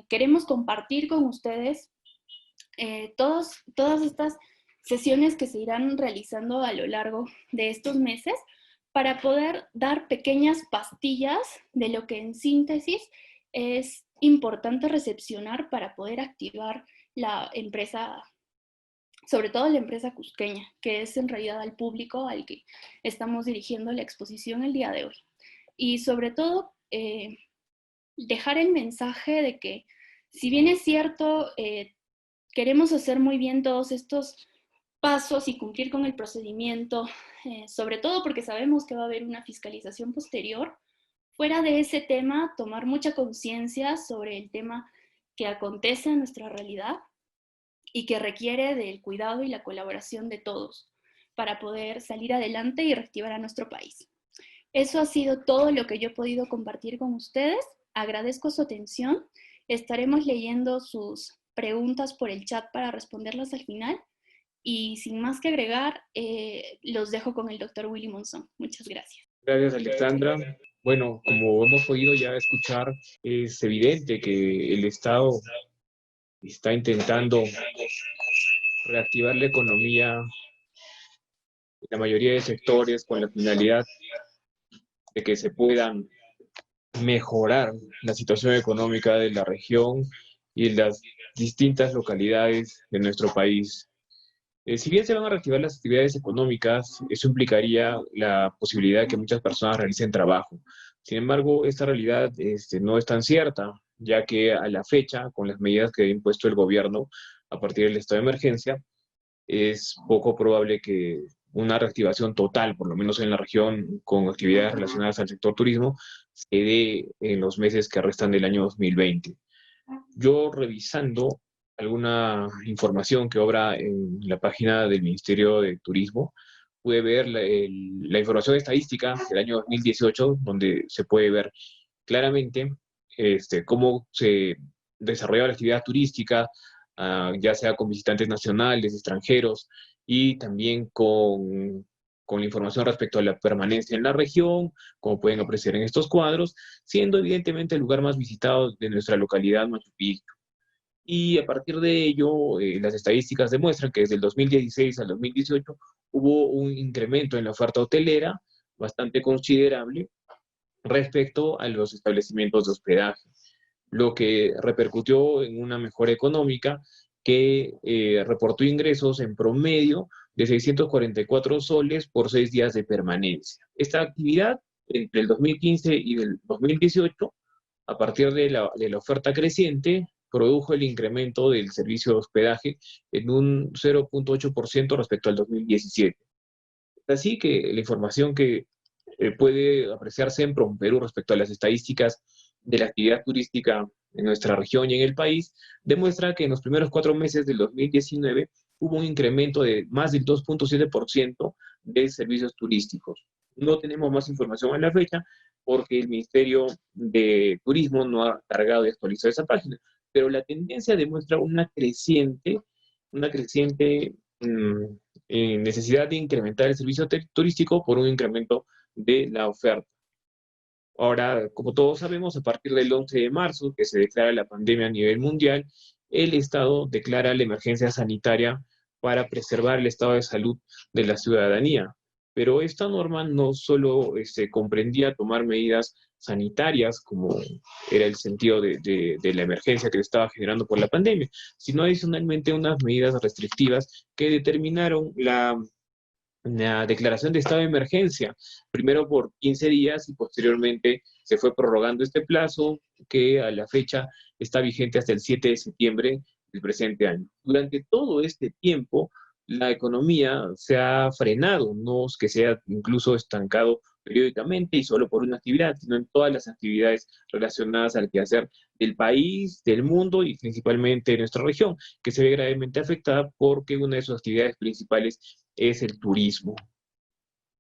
queremos compartir con ustedes todas estas sesiones que se irán realizando a lo largo de estos meses para poder dar pequeñas pastillas de lo que en síntesis es importante recepcionar para poder activar la empresa, sobre todo la empresa cusqueña, que es en realidad al público al que estamos dirigiendo la exposición el día de hoy. Y sobre todo, dejar el mensaje de que, si bien es cierto, queremos hacer muy bien todos estos pasos y cumplir con el procedimiento, sobre todo porque sabemos que va a haber una fiscalización posterior. Fuera de ese tema, tomar mucha conciencia sobre el tema que acontece en nuestra realidad y que requiere del cuidado y la colaboración de todos para poder salir adelante y reactivar a nuestro país. Eso ha sido todo lo que yo he podido compartir con ustedes. Agradezco su atención. Estaremos leyendo sus preguntas por el chat para responderlas al final. Y sin más que agregar, los dejo con el doctor Willy Monzón. Muchas gracias. Gracias, Alexandra. Bueno, como hemos podido ya escuchar, es evidente que el Estado está intentando reactivar la economía en la mayoría de sectores con la finalidad de que se puedan mejorar la situación económica de la región y en las distintas localidades de nuestro país. Si bien se van a reactivar las actividades económicas, eso implicaría la posibilidad de que muchas personas realicen trabajo. Sin embargo, esta realidad no es tan cierta, ya que a la fecha, con las medidas que ha impuesto el gobierno a partir del estado de emergencia, es poco probable que una reactivación total, por lo menos en la región, con actividades relacionadas al sector turismo, se dé en los meses que restan del año 2020. Yo, revisando alguna información que obra en la página del Ministerio de Turismo, pude ver la información estadística del año 2018, donde se puede ver claramente cómo se desarrollaba la actividad turística, ya sea con visitantes nacionales, extranjeros, y también con la información respecto a la permanencia en la región, como pueden apreciar en estos cuadros, siendo evidentemente el lugar más visitado de nuestra localidad, Machu Picchu. Y a partir de ello, las estadísticas demuestran que desde el 2016 al 2018 hubo un incremento en la oferta hotelera bastante considerable respecto a los establecimientos de hospedaje, lo que repercutió en una mejora económica que reportó ingresos en promedio de 644 soles por 6 días de permanencia. Esta actividad, entre el 2015 y el 2018, a partir de la oferta creciente, produjo el incremento del servicio de hospedaje en un 0,8% respecto al 2017. Así que la información que puede apreciarse en PROMPERÚ respecto a las estadísticas de la actividad turística en nuestra región y en el país, demuestra que en los primeros 4 meses del 2019 hubo un incremento de más del 2,7% de servicios turísticos. No tenemos más información a la fecha porque el Ministerio de Turismo no ha cargado de actualizar esa página, pero la tendencia demuestra una creciente necesidad de incrementar el servicio turístico por un incremento de la oferta. Ahora, como todos sabemos, a partir del 11 de marzo, que se declara la pandemia a nivel mundial, el Estado declara la emergencia sanitaria para preservar el estado de salud de la ciudadanía. Pero esta norma no solo comprendía tomar medidas sanitarias, como era el sentido de la emergencia que se estaba generando por la pandemia, sino adicionalmente unas medidas restrictivas que determinaron la declaración de estado de emergencia, primero por 15 días y posteriormente se fue prorrogando este plazo que a la fecha está vigente hasta el 7 de septiembre del presente año. Durante todo este tiempo, la economía se ha frenado, no es que se haya incluso estancado periódicamente y solo por una actividad, sino en todas las actividades relacionadas al quehacer del país, del mundo y principalmente de nuestra región, que se ve gravemente afectada porque una de sus actividades principales es el turismo.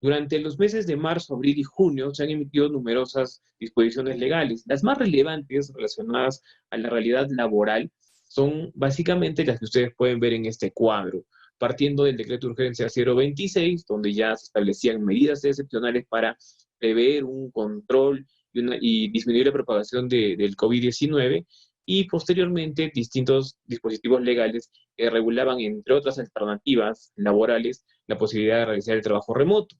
Durante los meses de marzo, abril y junio se han emitido numerosas disposiciones legales. Las más relevantes relacionadas a la realidad laboral son básicamente las que ustedes pueden ver en este cuadro, partiendo del decreto de urgencia 026, donde ya se establecían medidas excepcionales para prever un control y disminuir la propagación del COVID-19, y posteriormente distintos dispositivos legales que regulaban, entre otras alternativas laborales, la posibilidad de realizar el trabajo remoto.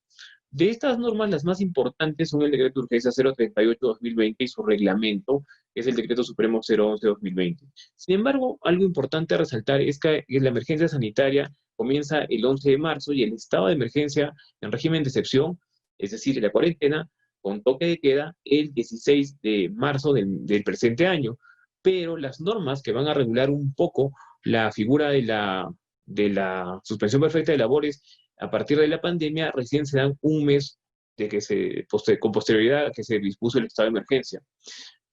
De estas normas, las más importantes son el Decreto de Urgencia 038-2020 y su reglamento, que es el Decreto Supremo 011-2020. Sin embargo, algo importante a resaltar es que la emergencia sanitaria comienza el 11 de marzo y el estado de emergencia en régimen de excepción, es decir, la cuarentena, con toque de queda, el 16 de marzo del presente año. Pero las normas que van a regular un poco la figura de la suspensión perfecta de labores a partir de la pandemia recién se dan un mes de que con posterioridad a que se dispuso el estado de emergencia.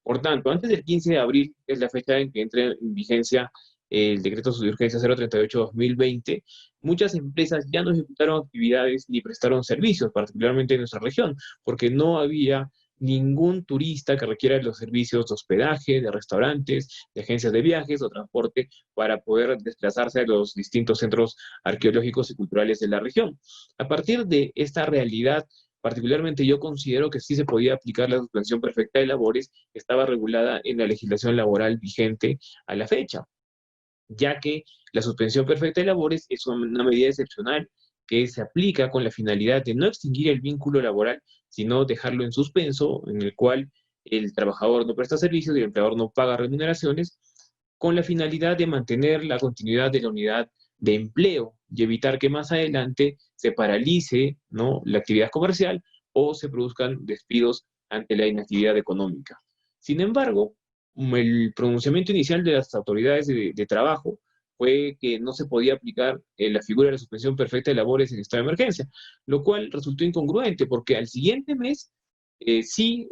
Por tanto, antes del 15 de abril, que es la fecha en que entra en vigencia el decreto de urgencia 038-2020, muchas empresas ya no ejecutaron actividades ni prestaron servicios, particularmente en nuestra región, porque no había ningún turista que requiera los servicios de hospedaje, de restaurantes, de agencias de viajes o transporte para poder desplazarse a los distintos centros arqueológicos y culturales de la región. A partir de esta realidad, particularmente yo considero que sí se podía aplicar la suspensión perfecta de labores que estaba regulada en la legislación laboral vigente a la fecha, ya que la suspensión perfecta de labores es una medida excepcional que se aplica con la finalidad de no extinguir el vínculo laboral, sino dejarlo en suspenso, en el cual el trabajador no presta servicios y el empleador no paga remuneraciones, con la finalidad de mantener la continuidad de la unidad de empleo y evitar que más adelante se paralice, ¿no?, la actividad comercial o se produzcan despidos ante la inactividad económica. Sin embargo, el pronunciamiento inicial de las autoridades de trabajo fue que no se podía aplicar la figura de la suspensión perfecta de labores en estado de emergencia, lo cual resultó incongruente porque al siguiente mes sí,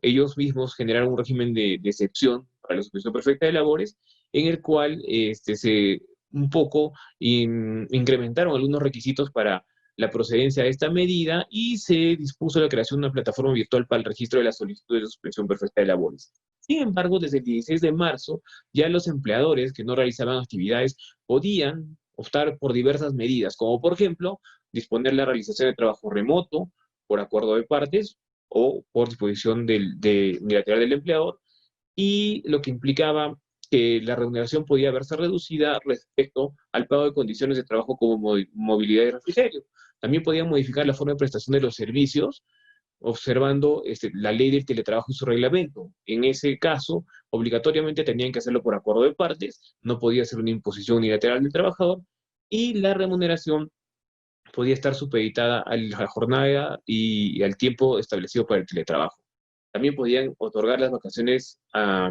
ellos mismos generaron un régimen de excepción para la suspensión perfecta de labores, en el cual se un poco incrementaron algunos requisitos para la procedencia de esta medida y se dispuso la creación de una plataforma virtual para el registro de las solicitudes de suspensión perfecta de labores. Sin embargo, desde el 16 de marzo, ya los empleadores que no realizaban actividades podían optar por diversas medidas, como por ejemplo, disponer la realización de trabajo remoto por acuerdo de partes o por disposición unilateral del empleador, y lo que implicaba que la remuneración podía verse reducida respecto al pago de condiciones de trabajo como movilidad y refrigerio. También podían modificar la forma de prestación de los servicios, observando la ley del teletrabajo y su reglamento. En ese caso, obligatoriamente tenían que hacerlo por acuerdo de partes, no podía ser una imposición unilateral del trabajador, y la remuneración podía estar supeditada a la jornada y al tiempo establecido para el teletrabajo. También podían otorgar las vacaciones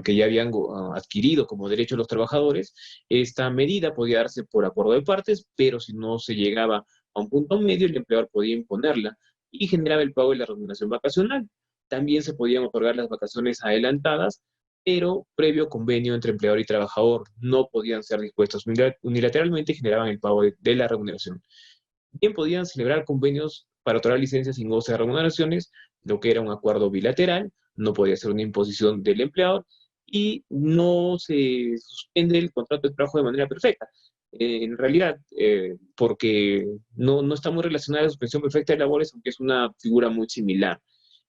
que ya habían adquirido como derecho los trabajadores. Esta medida podía darse por acuerdo de partes, pero si no se llegaba a un punto medio, el empleador podía imponerla y generaba el pago de la remuneración vacacional. También se podían otorgar las vacaciones adelantadas, pero previo convenio entre empleador y trabajador. No podían ser dispuestos unilateralmente y generaban el pago de la remuneración. Bien podían celebrar convenios para otorgar licencias sin goce de remuneraciones, lo que era un acuerdo bilateral, no podía ser una imposición del empleador y no se suspende el contrato de trabajo de manera perfecta. En realidad, porque no está muy relacionada a la suspensión perfecta de labores, aunque es una figura muy similar.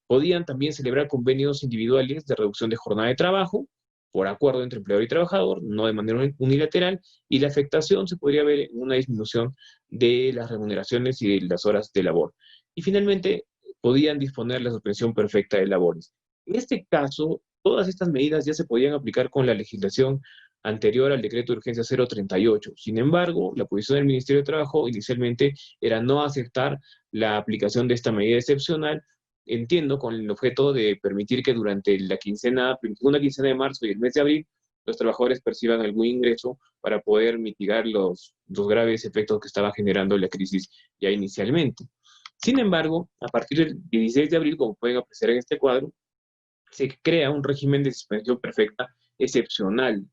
Podían también celebrar convenios individuales de reducción de jornada de trabajo, por acuerdo entre empleador y trabajador, no de manera unilateral, y la afectación se podría ver en una disminución de las remuneraciones y de las horas de labor. Y finalmente, podían disponer la suspensión perfecta de labores. En este caso, todas estas medidas ya se podían aplicar con la legislación anterior al decreto de urgencia 038. Sin embargo, la posición del Ministerio de Trabajo inicialmente era no aceptar la aplicación de esta medida excepcional, entiendo, con el objeto de permitir que durante la segunda quincena de marzo y el mes de abril, los trabajadores perciban algún ingreso para poder mitigar los graves efectos que estaba generando la crisis ya inicialmente. Sin embargo, a partir del 16 de abril, como pueden apreciar en este cuadro, se crea un régimen de suspensión perfecta excepcional,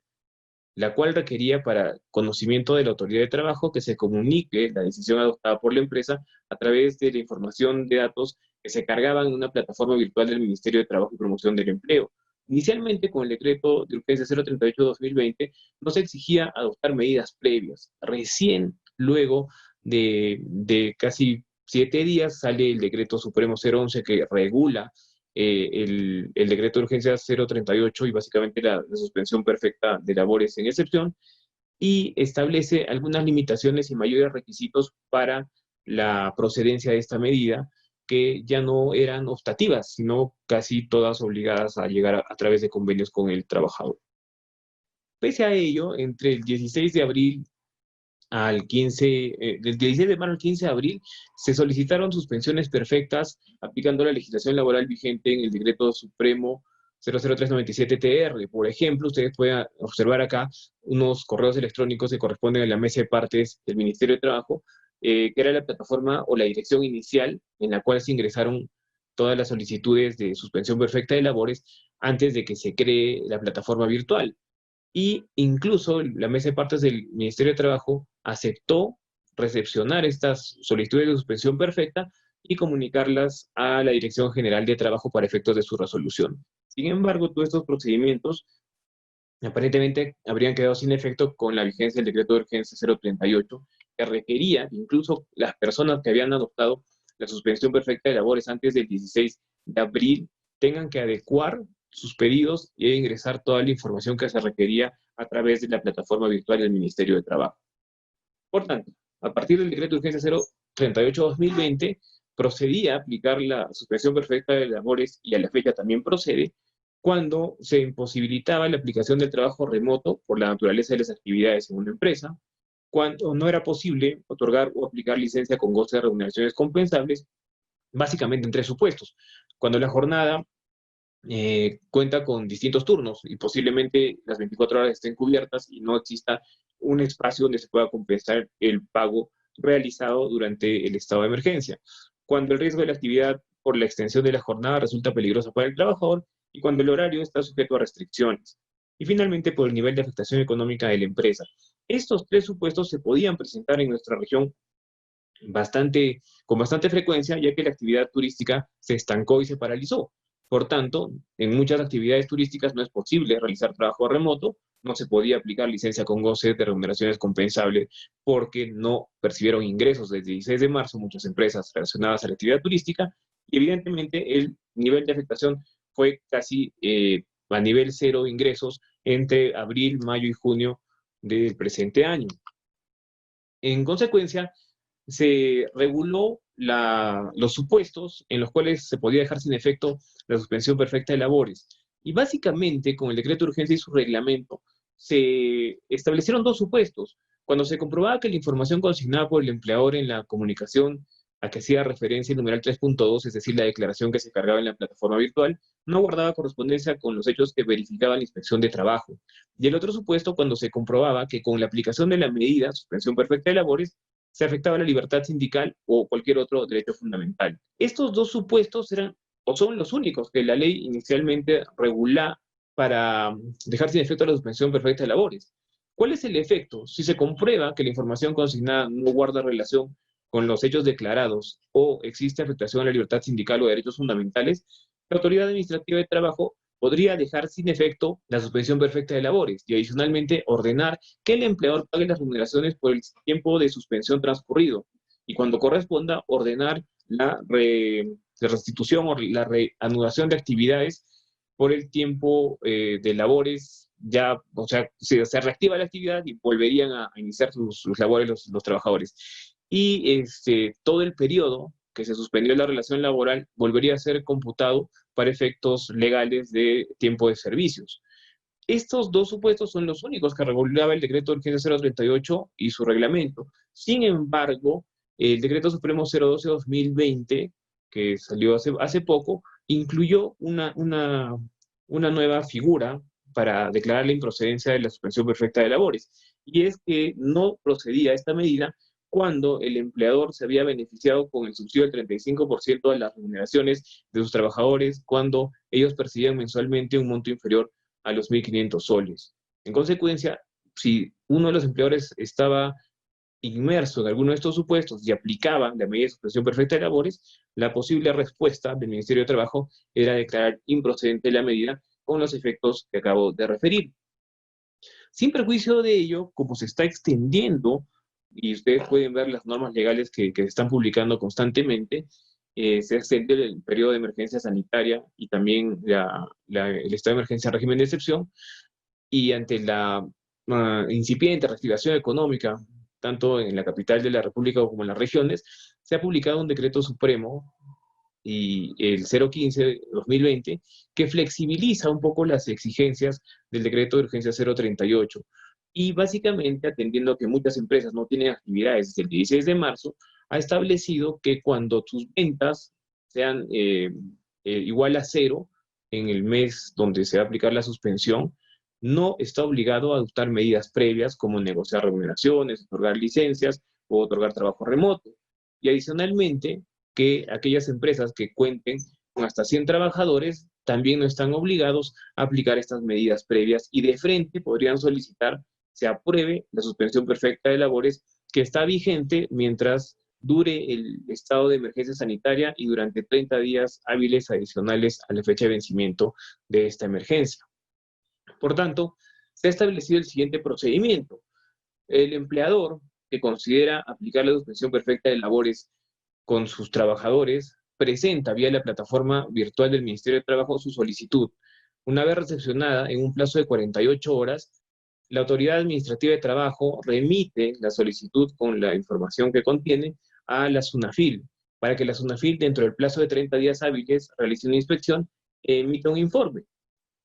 la cual requería para conocimiento de la autoridad de trabajo que se comunique la decisión adoptada por la empresa a través de la información de datos que se cargaban en una plataforma virtual del Ministerio de Trabajo y Promoción del Empleo. Inicialmente, con el decreto de urgencia 038-2020, no se exigía adoptar medidas previas. Recién, luego de casi 7 días, sale el decreto supremo 011 que regula el decreto de urgencia 038 y básicamente la suspensión perfecta de labores en excepción, y establece algunas limitaciones y mayores requisitos para la procedencia de esta medida, que ya no eran optativas, sino casi todas obligadas a llegar a través de convenios con el trabajador. Pese a ello, entre el 16 de abril al 15, del 16 de marzo al 15 de abril, se solicitaron suspensiones perfectas aplicando la legislación laboral vigente en el Decreto Supremo 00397-TR. Por ejemplo, ustedes pueden observar acá unos correos electrónicos que corresponden a la mesa de partes del Ministerio de Trabajo, que era la plataforma o la dirección inicial en la cual se ingresaron todas las solicitudes de suspensión perfecta de labores antes de que se cree la plataforma virtual. Y incluso la mesa de partes del Ministerio de Trabajo aceptó recepcionar estas solicitudes de suspensión perfecta y comunicarlas a la Dirección General de Trabajo para efectos de su resolución. Sin embargo, todos estos procedimientos aparentemente habrían quedado sin efecto con la vigencia del decreto de urgencia 038, que requería que incluso las personas que habían adoptado la suspensión perfecta de labores antes del 16 de abril tengan que adecuar sus pedidos e ingresar toda la información que se requería a través de la plataforma virtual del Ministerio de Trabajo. Por tanto, a partir del decreto de urgencia 038-2020, procedía a aplicar la suspensión perfecta de labores, y a la fecha también procede, cuando se imposibilitaba la aplicación del trabajo remoto por la naturaleza de las actividades en una empresa, cuando no era posible otorgar o aplicar licencia con goce de remuneraciones compensables, básicamente en tres supuestos. Cuando la jornada cuenta con distintos turnos y posiblemente las 24 horas estén cubiertas y no exista un espacio donde se pueda compensar el pago realizado durante el estado de emergencia. Cuando el riesgo de la actividad por la extensión de la jornada resulta peligroso para el trabajador y cuando el horario está sujeto a restricciones. Y finalmente, por el nivel de afectación económica de la empresa. Estos tres supuestos se podían presentar en nuestra región con bastante frecuencia, ya que la actividad turística se estancó y se paralizó. Por tanto, en muchas actividades turísticas no es posible realizar trabajo remoto, no se podía aplicar licencia con goce de remuneraciones compensables porque no percibieron ingresos desde el 16 de marzo muchas empresas relacionadas a la actividad turística, y evidentemente el nivel de afectación fue casi a nivel cero ingresos entre abril, mayo y junio del presente año. En consecuencia, se reguló los supuestos en los cuales se podía dejar sin efecto la suspensión perfecta de labores. Y básicamente, con el decreto de urgencia y su reglamento, se establecieron dos supuestos. Cuando se comprobaba que la información consignada por el empleador en la comunicación a que hacía referencia el numeral 3.2, es decir, la declaración que se cargaba en la plataforma virtual, no guardaba correspondencia con los hechos que verificaba la inspección de trabajo. Y el otro supuesto, cuando se comprobaba que con la aplicación de la medida, suspensión perfecta de labores, se afectaba la libertad sindical o cualquier otro derecho fundamental. Estos dos supuestos eran o son los únicos que la ley inicialmente regula para dejar sin efecto la suspensión perfecta de labores. ¿Cuál es el efecto? Si se comprueba que la información consignada no guarda relación con los hechos declarados o existe afectación a la libertad sindical o derechos fundamentales, la autoridad administrativa de trabajo podría dejar sin efecto la suspensión perfecta de labores y adicionalmente ordenar que el empleador pague las remuneraciones por el tiempo de suspensión transcurrido y cuando corresponda ordenar la restitución o la reanudación de actividades por el tiempo de labores ya, o sea, se reactiva la actividad y volverían a iniciar sus labores los trabajadores. Y todo el periodo que se suspendió la relación laboral volvería a ser computado para efectos legales de tiempo de servicios. Estos dos supuestos son los únicos que regulaba el decreto de urgencia 038 y su reglamento. Sin embargo, el decreto supremo 012-2020, que salió hace poco, incluyó una nueva figura para declarar la improcedencia de la suspensión perfecta de labores. Y es que no procedía esta medida cuando el empleador se había beneficiado con el subsidio del 35% de las remuneraciones de sus trabajadores cuando ellos percibían mensualmente un monto inferior a los 1.500 soles. En consecuencia, si uno de los empleadores estaba inmerso en alguno de estos supuestos y aplicaba la medida de suspensión perfecta de labores, la posible respuesta del Ministerio de Trabajo era declarar improcedente la medida con los efectos que acabo de referir. Sin perjuicio de ello, como se está extendiendo, y ustedes pueden ver las normas legales que se están publicando constantemente, se extiende el periodo de emergencia sanitaria y también el estado de emergencia régimen de excepción, y ante la incipiente reactivación económica, tanto en la capital de la República como en las regiones, se ha publicado un decreto supremo y el 015-2020, que flexibiliza un poco las exigencias del decreto de urgencia 038. Y básicamente, atendiendo a que muchas empresas no tienen actividades desde el 16 de marzo, ha establecido que cuando tus ventas sean igual a cero en el mes donde se va a aplicar la suspensión, no está obligado a adoptar medidas previas como negociar remuneraciones, otorgar licencias o otorgar trabajo remoto. Y adicionalmente, que aquellas empresas que cuenten con hasta 100 trabajadores también no están obligados a aplicar estas medidas previas y de frente podrían solicitar se apruebe la suspensión perfecta de labores que está vigente mientras dure el estado de emergencia sanitaria y durante 30 días hábiles adicionales a la fecha de vencimiento de esta emergencia. Por tanto, se ha establecido el siguiente procedimiento. El empleador que considera aplicar la suspensión perfecta de labores con sus trabajadores presenta vía la plataforma virtual del Ministerio de Trabajo su solicitud. Una vez recepcionada en un plazo de 48 horas, la Autoridad Administrativa de Trabajo remite la solicitud con la información que contiene a la SUNAFIL, para que la SUNAFIL, dentro del plazo de 30 días hábiles, realice una inspección e emita un informe.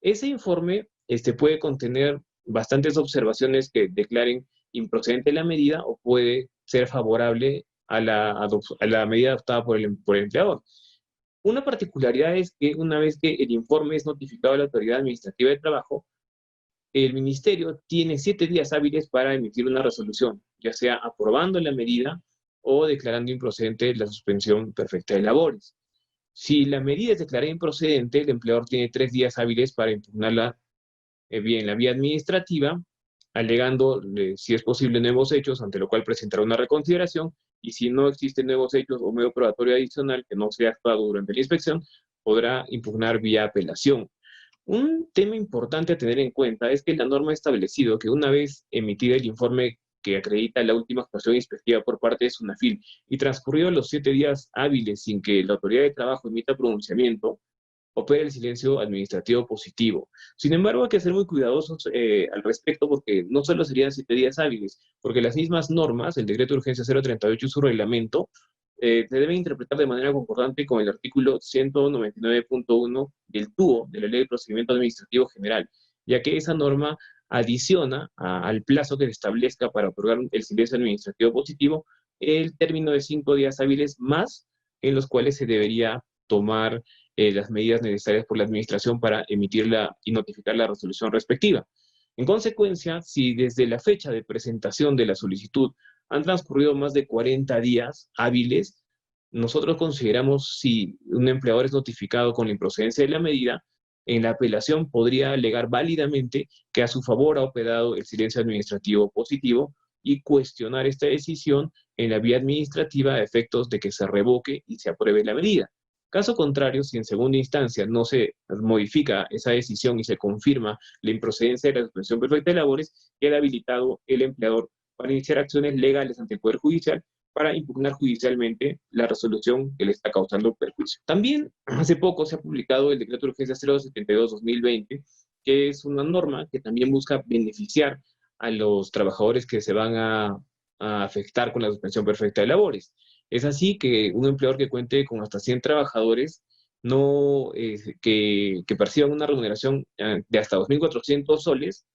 Ese informe puede contener bastantes observaciones que declaren improcedente la medida o puede ser favorable a la medida adoptada por el empleador. Una particularidad es que una vez que el informe es notificado a la Autoridad Administrativa de Trabajo, el Ministerio tiene 7 días hábiles para emitir una resolución, ya sea aprobando la medida o declarando improcedente la suspensión perfecta de labores. Si la medida es declarada improcedente, el empleador tiene 3 días hábiles para impugnarla en la vía administrativa, alegando, si es posible, nuevos hechos, ante lo cual presentará una reconsideración, y si no existen nuevos hechos o medio probatorio adicional que no sea actuado durante la inspección, podrá impugnar vía apelación. Un tema importante a tener en cuenta es que la norma ha establecido que una vez emitido el informe que acredita la última actuación inspectiva por parte de SUNAFIL y transcurridos los 7 días hábiles sin que la autoridad de trabajo emita pronunciamiento, opera el silencio administrativo positivo. Sin embargo, hay que ser muy cuidadosos al respecto porque no solo serían 7 días hábiles, porque las mismas normas, el decreto de urgencia 038 y su reglamento, se deben interpretar de manera concordante con el artículo 199.1 del TUO, de la Ley de Procedimiento Administrativo General, ya que esa norma adiciona al plazo que se establezca para otorgar el silencio administrativo positivo el término de 5 días hábiles más en los cuales se debería tomar las medidas necesarias por la administración para emitirla y notificar la resolución respectiva. En consecuencia, si desde la fecha de presentación de la solicitud han transcurrido más de 40 días hábiles, nosotros consideramos si un empleador es notificado con la improcedencia de la medida, en la apelación podría alegar válidamente que a su favor ha operado el silencio administrativo positivo y cuestionar esta decisión en la vía administrativa a efectos de que se revoque y se apruebe la medida. Caso contrario, si en segunda instancia no se modifica esa decisión y se confirma la improcedencia de la suspensión perfecta de labores, queda habilitado el empleador para iniciar acciones legales ante el Poder Judicial para impugnar judicialmente la resolución que le está causando perjuicio. También hace poco se ha publicado el decreto de urgencia 072-2020, que es una norma que también busca beneficiar a los trabajadores que se van a afectar con la suspensión perfecta de labores. Es así que un empleador que cuente con hasta 100 trabajadores no, que perciban una remuneración de hasta 2.400 soles,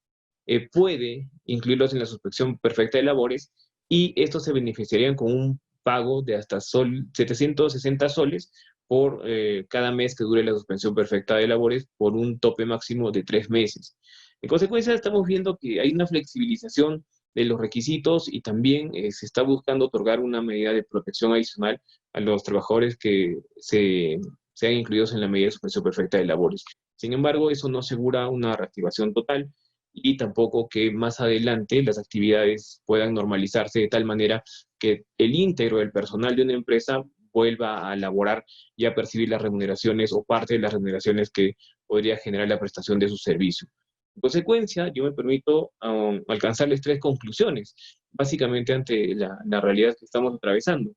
puede incluirlos en la suspensión perfecta de labores y estos se beneficiarían con un pago de hasta 760 soles por cada mes que dure la suspensión perfecta de labores por un tope máximo de 3 meses. En consecuencia, estamos viendo que hay una flexibilización de los requisitos y también se está buscando otorgar una medida de protección adicional a los trabajadores que sean incluidos en la medida de suspensión perfecta de labores. Sin embargo, eso no asegura una reactivación total y tampoco que más adelante las actividades puedan normalizarse de tal manera que el íntegro del personal de una empresa vuelva a laborar y a percibir las remuneraciones o parte de las remuneraciones que podría generar la prestación de su servicio. En consecuencia, yo me permito alcanzarles 3 conclusiones, básicamente ante la realidad que estamos atravesando.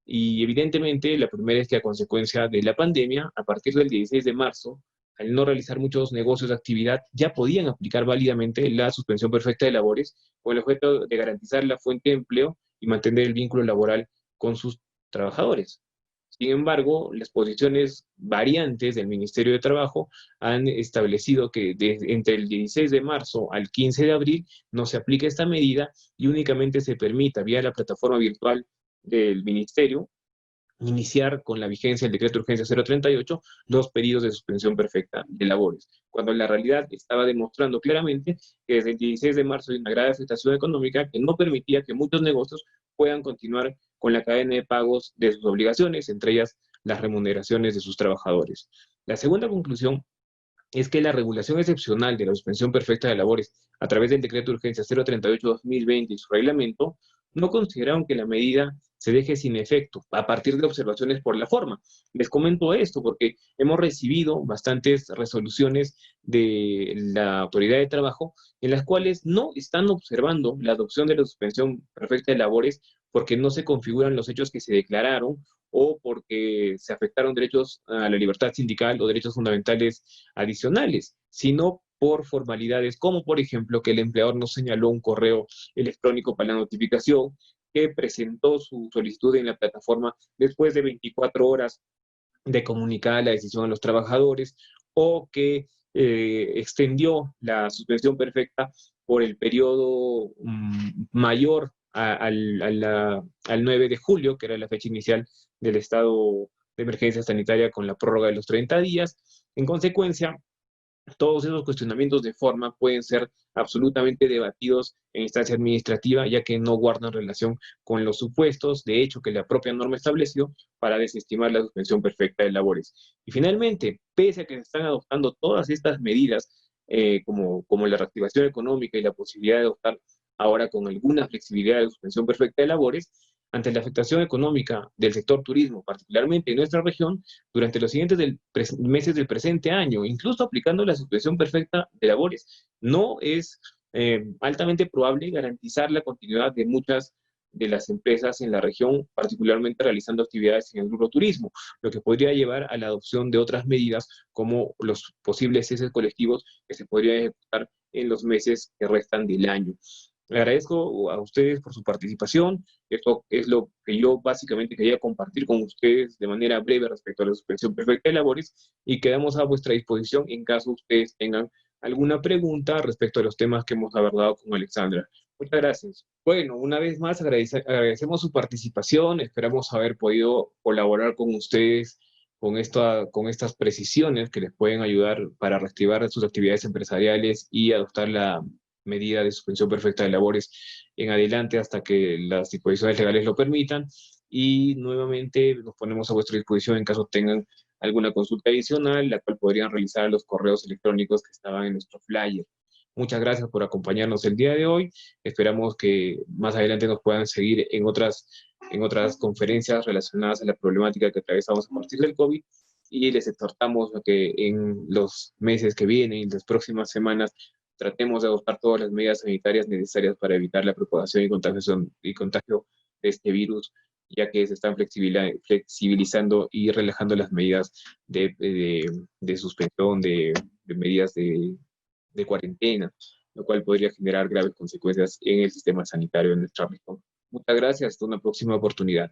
Y evidentemente la primera es que a consecuencia de la pandemia, a partir del 16 de marzo, al no realizar muchos negocios de actividad, ya podían aplicar válidamente la suspensión perfecta de labores con el objeto de garantizar la fuente de empleo y mantener el vínculo laboral con sus trabajadores. Sin embargo, las posiciones variantes del Ministerio de Trabajo han establecido que entre el 16 de marzo al 15 de abril no se aplica esta medida y únicamente se permita vía la plataforma virtual del Ministerio iniciar con la vigencia del decreto de urgencia 038 los periodos de suspensión perfecta de labores, cuando la realidad estaba demostrando claramente que desde el 16 de marzo hay una grave afectación económica que no permitía que muchos negocios puedan continuar con la cadena de pagos de sus obligaciones, entre ellas las remuneraciones de sus trabajadores. La segunda conclusión es que la regulación excepcional de la suspensión perfecta de labores a través del decreto de urgencia 038-2020 y su reglamento no consideraron que la medida se deje sin efecto a partir de observaciones por la forma. Les comento esto porque hemos recibido bastantes resoluciones de la autoridad de trabajo en las cuales no están observando la adopción de la suspensión perfecta de labores porque no se configuran los hechos que se declararon o porque se afectaron derechos a la libertad sindical o derechos fundamentales adicionales, sino por formalidades como, por ejemplo, que el empleador no señaló un correo electrónico para la notificación, que presentó su solicitud en la plataforma después de 24 horas de comunicar la decisión a los trabajadores, o que extendió la suspensión perfecta por el periodo mayor al 9 de julio, que era la fecha inicial del estado de emergencia sanitaria con la prórroga de los 30 días. En consecuencia, todos esos cuestionamientos de forma pueden ser absolutamente debatidos en instancia administrativa, ya que no guardan relación con los supuestos de hecho que la propia norma estableció para desestimar la suspensión perfecta de labores. Y finalmente, pese a que se están adoptando todas estas medidas, como la reactivación económica y la posibilidad de adoptar ahora con alguna flexibilidad de suspensión perfecta de labores, ante la afectación económica del sector turismo, particularmente en nuestra región, durante los siguientes meses del presente año, incluso aplicando la suspensión perfecta de labores. No es altamente probable garantizar la continuidad de muchas de las empresas en la región, particularmente realizando actividades en el rubro turismo, lo que podría llevar a la adopción de otras medidas como los posibles ceses colectivos que se podrían ejecutar en los meses que restan del año. Le agradezco a ustedes por su participación. Esto es lo que yo básicamente quería compartir con ustedes de manera breve respecto a la suspensión perfecta de labores y quedamos a vuestra disposición en caso ustedes tengan alguna pregunta respecto a los temas que hemos abordado con Alexandra. Muchas gracias. Bueno, una vez más agradecemos su participación. Esperamos haber podido colaborar con ustedes con estas precisiones que les pueden ayudar para reactivar sus actividades empresariales y adoptar la medida de suspensión perfecta de labores en adelante hasta que las disposiciones legales lo permitan. Y nuevamente nos ponemos a vuestra disposición en caso tengan alguna consulta adicional, la cual podrían realizar los correos electrónicos que estaban en nuestro flyer. Muchas gracias por acompañarnos el día de hoy. Esperamos que más adelante nos puedan seguir en otras conferencias relacionadas a la problemática que atravesamos a partir del COVID y les exhortamos a que en los meses que vienen, en las próximas semanas, tratemos de adoptar todas las medidas sanitarias necesarias para evitar la propagación y contagio de este virus, ya que se están flexibilizando y relajando las medidas de suspensión, de medidas de cuarentena, lo cual podría generar graves consecuencias en el sistema sanitario de nuestra región. Muchas gracias, hasta una próxima oportunidad.